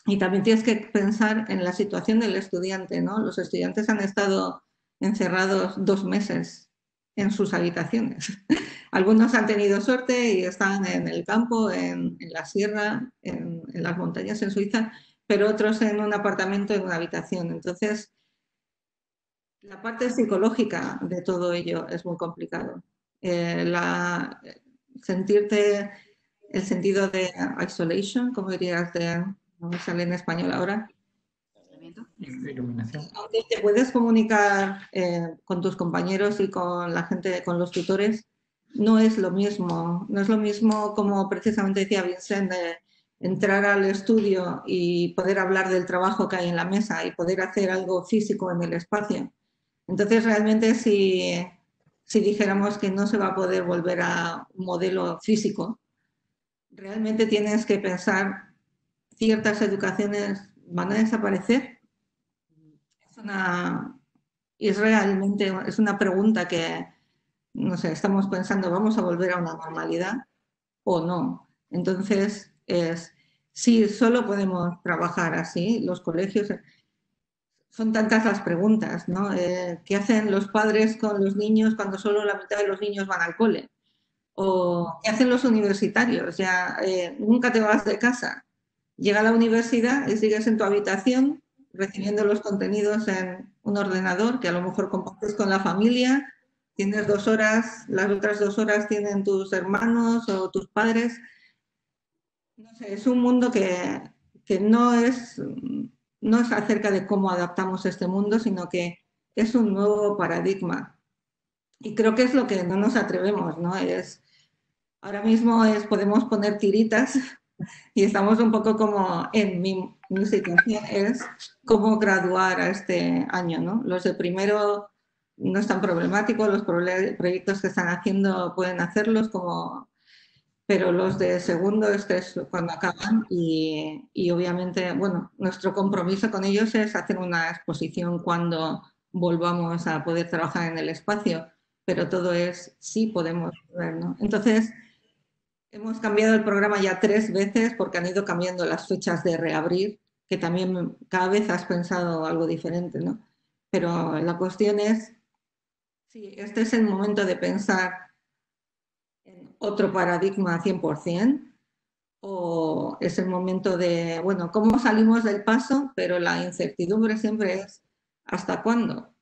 y también tienes que pensar en la situación del estudiante, ¿no? Los estudiantes han estado encerrados 2 meses en sus habitaciones. Algunos han tenido suerte y están en el campo, en la sierra, en las montañas en Suiza, pero otros en un apartamento, en una habitación. Entonces, la parte psicológica de todo ello es muy complicado. Sentirte el sentido de isolation, como dirías, no me sale en español ahora. Iluminación. Aunque te puedes comunicar con tus compañeros y con la gente, con los tutores, no es lo mismo. No es lo mismo, como precisamente decía Vincent, de entrar al estudio y poder hablar del trabajo que hay en la mesa y poder hacer algo físico en el espacio. Entonces, realmente, si dijéramos que no se va a poder volver a un modelo físico, realmente tienes que pensar, ciertas educaciones van a desaparecer. Es una pregunta que, no sé, estamos pensando, ¿vamos a volver a una normalidad o no? Entonces, si solo podemos trabajar así, los colegios, son tantas las preguntas, ¿no? ¿Qué hacen los padres con los niños cuando solo la mitad de los niños van al cole? ¿O qué hacen los universitarios? Ya nunca te vas de casa. Llega a la universidad y sigues en tu habitación recibiendo los contenidos en un ordenador que a lo mejor compartes con la familia. Tienes 2 horas, las otras 2 horas tienen tus hermanos o tus padres. No sé, es un mundo que no es acerca de cómo adaptamos este mundo, sino que es un nuevo paradigma. Y creo que es lo que no nos atrevemos, ¿no? Ahora mismo podemos poner tiritas y estamos un poco como en mi situación, es cómo graduar a este año, ¿no? Los de primero no es tan problemático, los proyectos que están haciendo pueden hacerlos, pero los de segundo es cuando acaban y obviamente, bueno, nuestro compromiso con ellos es hacer una exposición cuando volvamos a poder trabajar en el espacio, pero todo es sí podemos ver, ¿no? Entonces, hemos cambiado el programa ya 3 veces porque han ido cambiando las fechas de reabrir, que también cada vez has pensado algo diferente, ¿no? Pero la cuestión es si este es el momento de pensar en otro paradigma 100%, o es el momento de, bueno, ¿cómo salimos del paso? Pero la incertidumbre siempre es ¿hasta cuándo?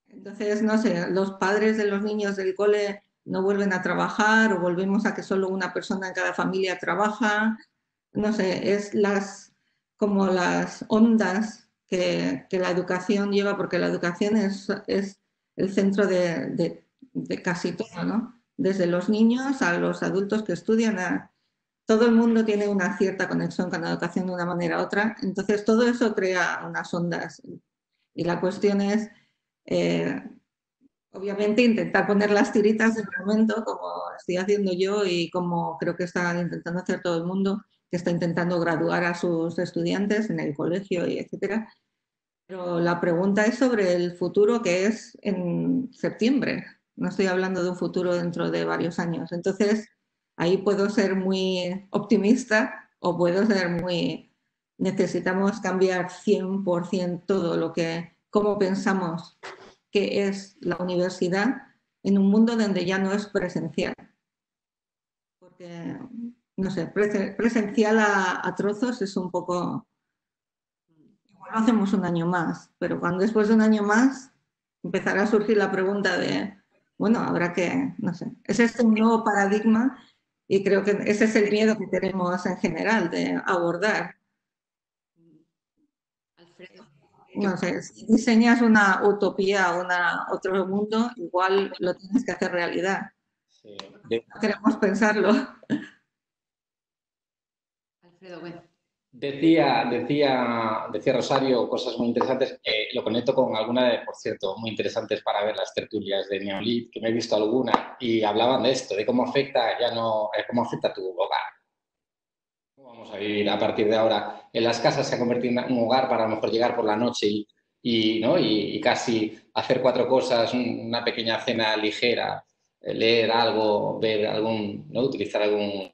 Entonces, no sé, los padres de los niños del cole no vuelven a trabajar o volvemos a que solo una persona en cada familia trabaja. No sé, es como las ondas que la educación lleva, porque la educación es el centro de casi todo, ¿no? Desde los niños a los adultos que estudian, todo el mundo tiene una cierta conexión con la educación de una manera u otra. Entonces, todo eso crea unas ondas. Y la cuestión es, obviamente, intentar poner las tiritas de momento, como estoy haciendo yo y como creo que está intentando hacer todo el mundo, que está intentando graduar a sus estudiantes en el colegio y etcétera. Pero la pregunta es sobre el futuro, que es en septiembre. No estoy hablando de un futuro dentro de varios años. Entonces, ahí puedo ser muy optimista o puedo ser muy... Necesitamos cambiar 100% todo lo que, cómo pensamos que es la universidad en un mundo donde ya no es presencial. Porque, no sé, presencial a trozos es un poco... Igual lo hacemos un año más, pero cuando después de un año más empezará a surgir la pregunta de, bueno, habrá que, no sé, es este un nuevo paradigma y creo que ese es el miedo que tenemos en general de abordar. Alfredo. No sé, si diseñas una utopía, otro mundo, igual lo tienes que hacer realidad. Sí. Queremos pensarlo. Alfredo, bueno. Decía Rosario cosas muy interesantes. Lo conecto con alguna de, por cierto, muy interesantes para ver las tertulias de Neolit, que me he visto alguna, y hablaban de esto, de cómo afecta cómo afecta tu hogar. ¿Cómo vamos a vivir a partir de ahora? En las casas se ha convertido en un hogar para a lo mejor llegar por la noche ¿no? y casi hacer 4 cosas, una pequeña cena ligera, leer algo, ver ¿no? Utilizar algún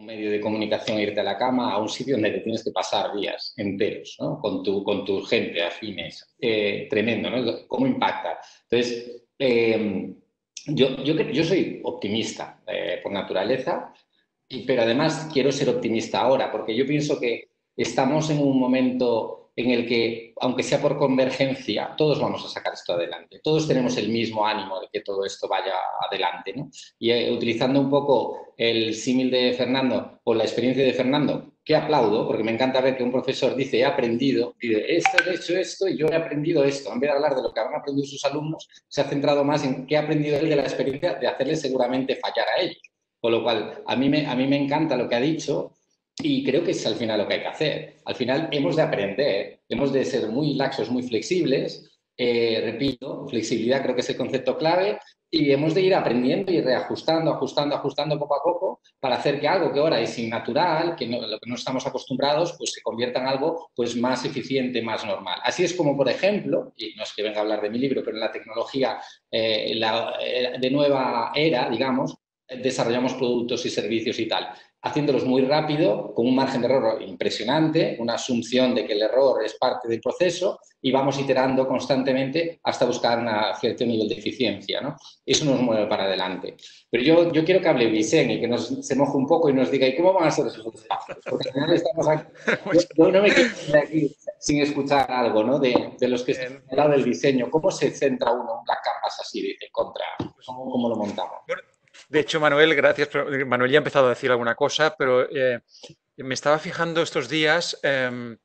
medio de comunicación e irte a la cama a un sitio donde te tienes que pasar días enteros, ¿no? con tu gente afines. Tremendo, ¿no? ¿Cómo impacta? Entonces, yo soy optimista por naturaleza, pero además quiero ser optimista ahora, porque yo pienso que estamos en un momento en el que, aunque sea por convergencia, todos vamos a sacar esto adelante. Todos tenemos el mismo ánimo de que todo esto vaya adelante, ¿no? Y utilizando un poco el símil de Fernando o la experiencia de Fernando, que aplaudo, porque me encanta ver que un profesor dice, he aprendido, he hecho esto y yo he aprendido esto. En vez de hablar de lo que han aprendido sus alumnos, se ha centrado más en qué ha aprendido él de la experiencia de hacerles seguramente fallar a ellos. Con lo cual, a mí me encanta lo que ha dicho y creo que es al final lo que hay que hacer. Al final hemos de aprender, hemos de ser muy laxos, muy flexibles. Repito, flexibilidad creo que es el concepto clave y hemos de ir aprendiendo y reajustando, ajustando poco a poco para hacer que algo que ahora es innatural, lo que no estamos acostumbrados, pues se convierta en algo pues más eficiente, más normal. Así es como, por ejemplo, y no es que venga a hablar de mi libro, pero en la tecnología de nueva era, digamos, desarrollamos productos y servicios y tal, haciéndolos muy rápido, con un margen de error impresionante, una asunción de que el error es parte del proceso y vamos iterando constantemente hasta buscar un cierto nivel de eficiencia, ¿no? Eso nos mueve para adelante. Pero yo quiero que hable Vicente y que se moje un poco y nos diga, ¿y cómo van a ser esos espacios? Porque al final estamos aquí, yo no me quiero ir de aquí sin escuchar algo, ¿no? De los que están al lado del diseño. ¿Cómo se centra uno en Black Canvas así, dice, contra? ¿Cómo lo montamos? De hecho, Manuel, gracias. Manuel ya ha empezado a decir alguna cosa, pero me estaba fijando estos días en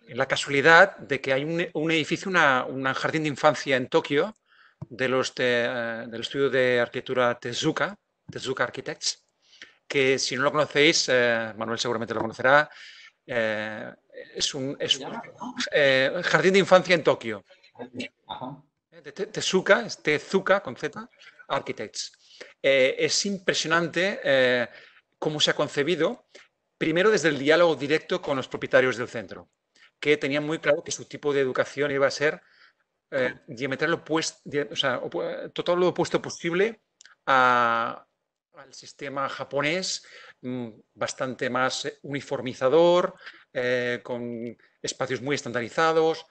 la casualidad de que hay un edificio, un jardín de infancia en Tokio del estudio de arquitectura Tezuka Architects, que si no lo conocéis, Manuel seguramente lo conocerá, es un jardín de infancia en Tokio. Tezuka, es Tezuka con Z, Architects. Es impresionante cómo se ha concebido, primero desde el diálogo directo con los propietarios del centro, que tenían muy claro que su tipo de educación iba a ser diametral opuesto, o sea, todo lo opuesto posible al sistema japonés, bastante más uniformizador, con espacios muy estandarizados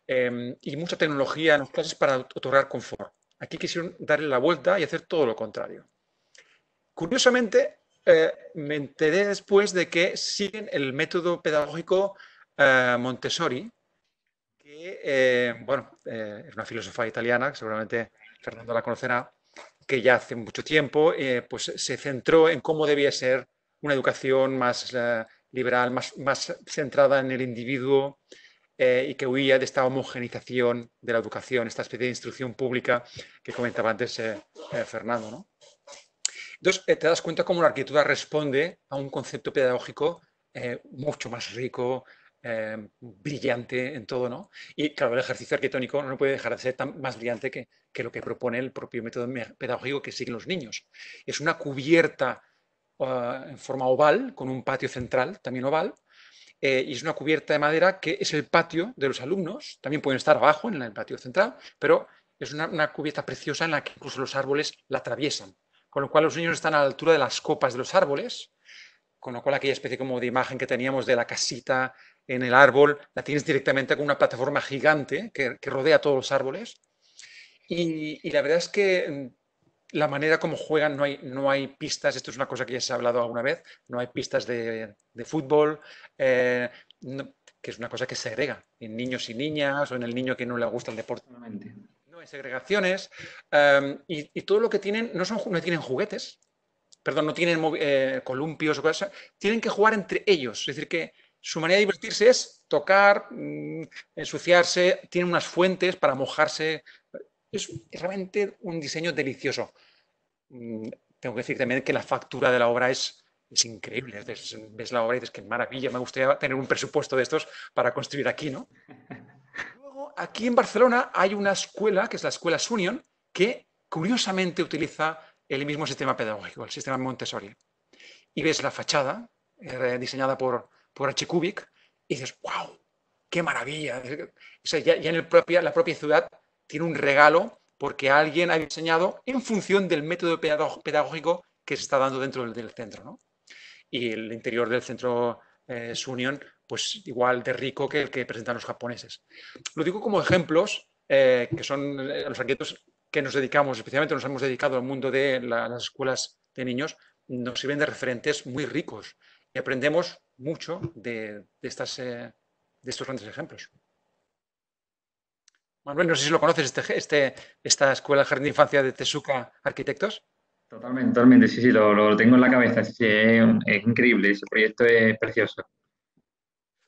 y mucha tecnología en las clases para otorgar confort. Aquí quisieron darle la vuelta y hacer todo lo contrario. Curiosamente, me enteré después de que siguen el método pedagógico Montessori, que, es una filósofa italiana, que seguramente Fernando la conocerá, que ya hace mucho tiempo pues se centró en cómo debía ser una educación más liberal, más centrada en el individuo y que huía de esta homogenización de la educación, esta especie de instrucción pública que comentaba antes Fernando, ¿no? Entonces, te das cuenta cómo la arquitectura responde a un concepto pedagógico mucho más rico, brillante en todo, ¿no? Y claro, el ejercicio arquitectónico no puede dejar de ser más brillante que lo que propone el propio método pedagógico que siguen los niños. Es una cubierta en forma oval, con un patio central, también oval, y es una cubierta de madera que es el patio de los alumnos. También pueden estar abajo en el patio central, pero es una cubierta preciosa en la que incluso los árboles la atraviesan. Con lo cual los niños están a la altura de las copas de los árboles, con lo cual aquella especie como de imagen que teníamos de la casita en el árbol, la tienes directamente con una plataforma gigante que rodea todos los árboles. Y la verdad es que la manera como juegan, no hay pistas, esto es una cosa que ya se ha hablado alguna vez, no hay pistas de fútbol, que es una cosa que segrega en niños y niñas o en el niño que no le gusta el deporte. No hay segregaciones y todo lo que tienen, no tienen juguetes, perdón, no tienen columpios o cosas, tienen que jugar entre ellos, es decir, que su manera de divertirse es tocar, ensuciarse, tienen unas fuentes para mojarse. Es realmente un diseño delicioso. Tengo que decir también que la factura de la obra es increíble. Ves la obra y dices, qué maravilla, me gustaría tener un presupuesto de estos para construir aquí, ¿no? Luego, aquí en Barcelona hay una escuela, que es la Escuela Sunion, que curiosamente utiliza el mismo sistema pedagógico, el sistema Montessori. Y ves la fachada, diseñada por H. Kubik, y dices, ¡wow! ¡Qué maravilla! O sea, ya en la propia ciudad tiene un regalo porque alguien ha diseñado en función del método pedagógico que se está dando dentro del centro, ¿no? Y el interior del centro Sunion, pues igual de rico que el que presentan los japoneses. Lo digo como ejemplos que son los arquitectos que nos dedicamos, especialmente nos hemos dedicado al mundo de las escuelas de niños, nos sirven de referentes muy ricos y aprendemos mucho de estos grandes ejemplos. Manuel, no sé si lo conoces, esta escuela Jardín de Infancia de Tezuka Arquitectos. Totalmente, sí, lo tengo en la cabeza, sí, es increíble, ese proyecto es precioso.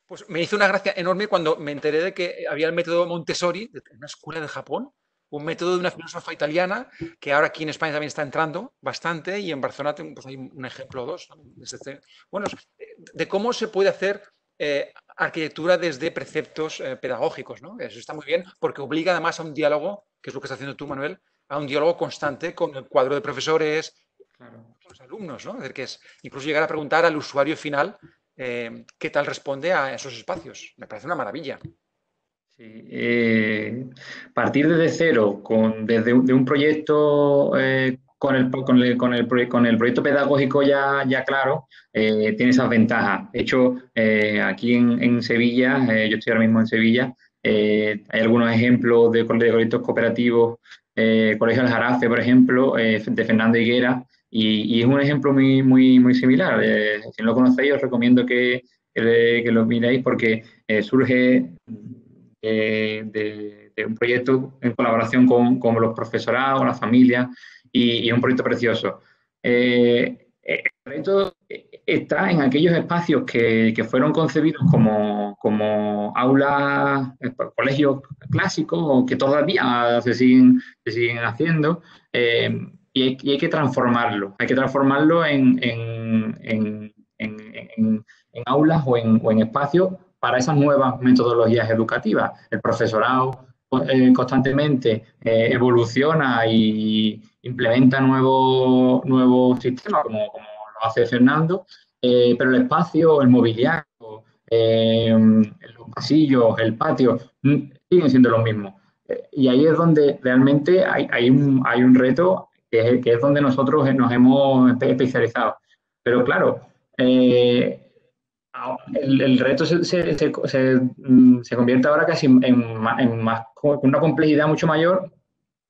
Pues me hizo una gracia enorme cuando me enteré de que había el método Montessori, de una escuela de Japón, un método de una filósofa italiana que ahora aquí en España también está entrando bastante y en Barcelona pues hay un ejemplo o dos. Bueno, de cómo se puede hacer arquitectura desde preceptos pedagógicos, ¿no? Eso está muy bien porque obliga además a un diálogo, que es lo que está haciendo tú, Manuel, a un diálogo constante con el cuadro de profesores, claro, con los alumnos, ¿no? Es decir, que es incluso llegar a preguntar al usuario final qué tal responde a esos espacios. Me parece una maravilla. Sí, partir desde cero, desde un proyecto con el proyecto pedagógico ya claro, tiene esas ventajas. De hecho, aquí en Sevilla, yo estoy ahora mismo en Sevilla, hay algunos ejemplos de proyectos cooperativos, Colegio El Jarafe, por ejemplo, de Fernando Higuera, y es un ejemplo muy similar. Si no lo conocéis, os recomiendo que lo miréis porque surge de un proyecto en colaboración con los profesorados, las familias, y es un proyecto precioso. El proyecto está en aquellos espacios que fueron concebidos como aulas, colegios clásicos, o que todavía se siguen haciendo, y hay que transformarlo. Hay que transformarlo en aulas o en espacios para esas nuevas metodologías educativas. El profesorado constantemente evoluciona y implementa nuevos sistemas, como lo hace Fernando, pero el espacio, el mobiliario, los pasillos, el patio, siguen siendo los mismos. Y ahí es donde realmente hay un reto que es donde nosotros nos hemos especializado. Pero claro, el reto se convierte ahora casi en una complejidad mucho mayor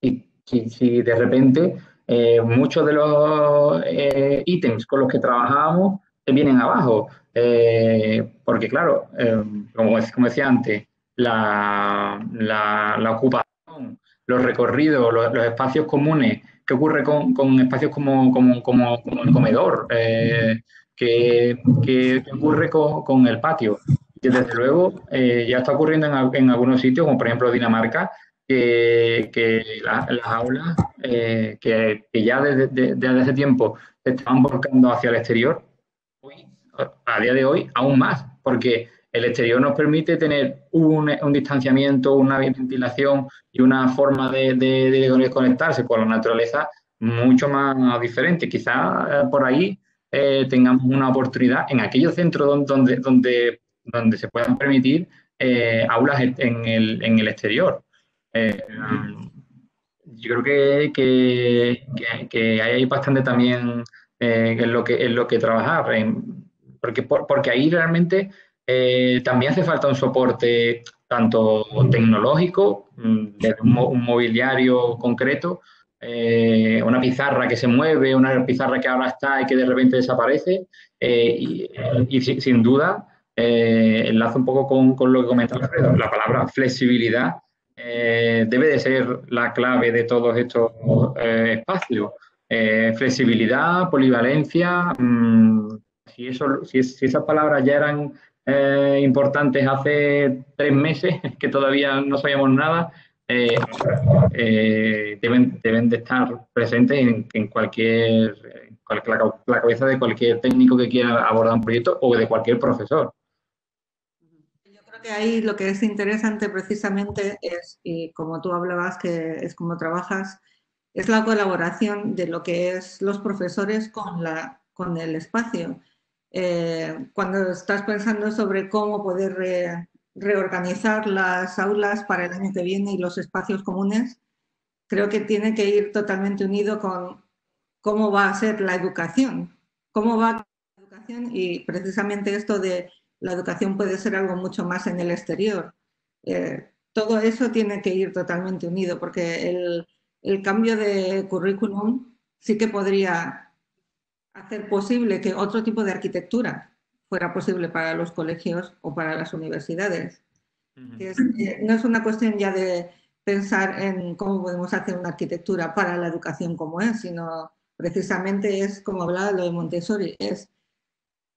y si de repente muchos de los ítems con los que trabajábamos vienen abajo. Porque claro, como decía antes, la ocupación, los recorridos, los espacios comunes, ¿qué ocurre con espacios como el comedor? ¿Qué ocurre con el patio? Que desde luego ya está ocurriendo en algunos sitios, como por ejemplo Dinamarca, que las aulas que ya desde hace tiempo se estaban volcando hacia el exterior, a día de hoy aún más, porque el exterior nos permite tener un distanciamiento, una ventilación y una forma de conectarse con la naturaleza mucho más diferente. Quizás por ahí tengamos una oportunidad en aquellos centros donde se puedan permitir aulas en el exterior. Yo creo que hay bastante también en lo que trabajar. porque ahí realmente también hace falta un soporte tanto tecnológico, desde un mobiliario concreto, una pizarra que se mueve, una pizarra que ahora está y que de repente desaparece, y sin duda enlazo un poco con lo que comentaba Alfredo, la palabra flexibilidad debe de ser la clave de todos estos espacios. Flexibilidad, polivalencia, si esas palabras ya eran importantes hace 3 meses, que todavía no sabíamos nada, deben de estar presentes en la cabeza de cualquier técnico que quiera abordar un proyecto o de cualquier profesor. Yo creo que ahí lo que es interesante precisamente es, y como tú hablabas, que es como trabajas, es la colaboración de lo que es los profesores con el espacio. Cuando estás pensando sobre cómo poder reorganizar las aulas para el año que viene y los espacios comunes, creo que tiene que ir totalmente unido con cómo va a ser la educación, cómo va a ser la educación, y precisamente esto de la educación puede ser algo mucho más en el exterior. Todo eso tiene que ir totalmente unido, porque el cambio de currículum sí que podría hacer posible que otro tipo de arquitectura fuera posible para los colegios o para las universidades. No es una cuestión ya de pensar en cómo podemos hacer una arquitectura para la educación como es, sino precisamente es, como hablaba lo de Montessori, es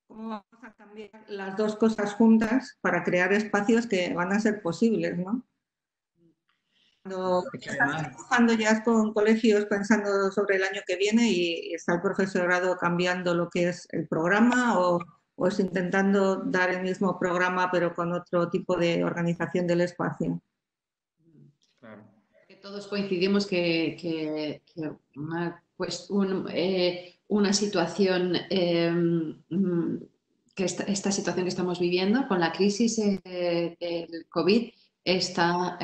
cómo vamos a cambiar las dos cosas juntas para crear espacios que van a ser posibles, ¿no? Cuando estás trabajando ya con colegios pensando sobre el año que viene y está el profesorado cambiando lo que es el programa o es intentando dar el mismo programa pero con otro tipo de organización del espacio. Claro. Que todos coincidimos que una situación, que esta situación que estamos viviendo con la crisis del COVID está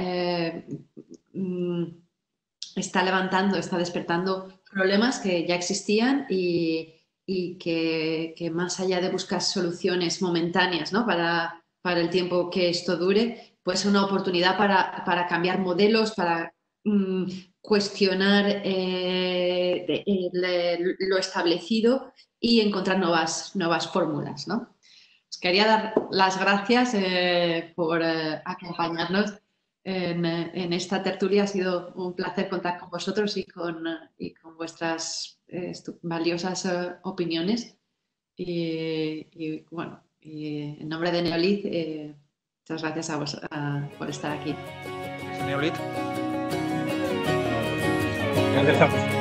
levantando, está despertando problemas que ya existían y que más allá de buscar soluciones momentáneas, ¿no? para el tiempo que esto dure, pues una oportunidad para cambiar modelos, para cuestionar lo establecido y encontrar nuevas fórmulas, ¿no? Os quería dar las gracias por acompañarnos en esta tertulia. Ha sido un placer contar con vosotros y con vuestras valiosas opiniones. Y bueno, en nombre de Neolith, muchas gracias a vos por estar aquí. Neolith. Gracias a vosotros.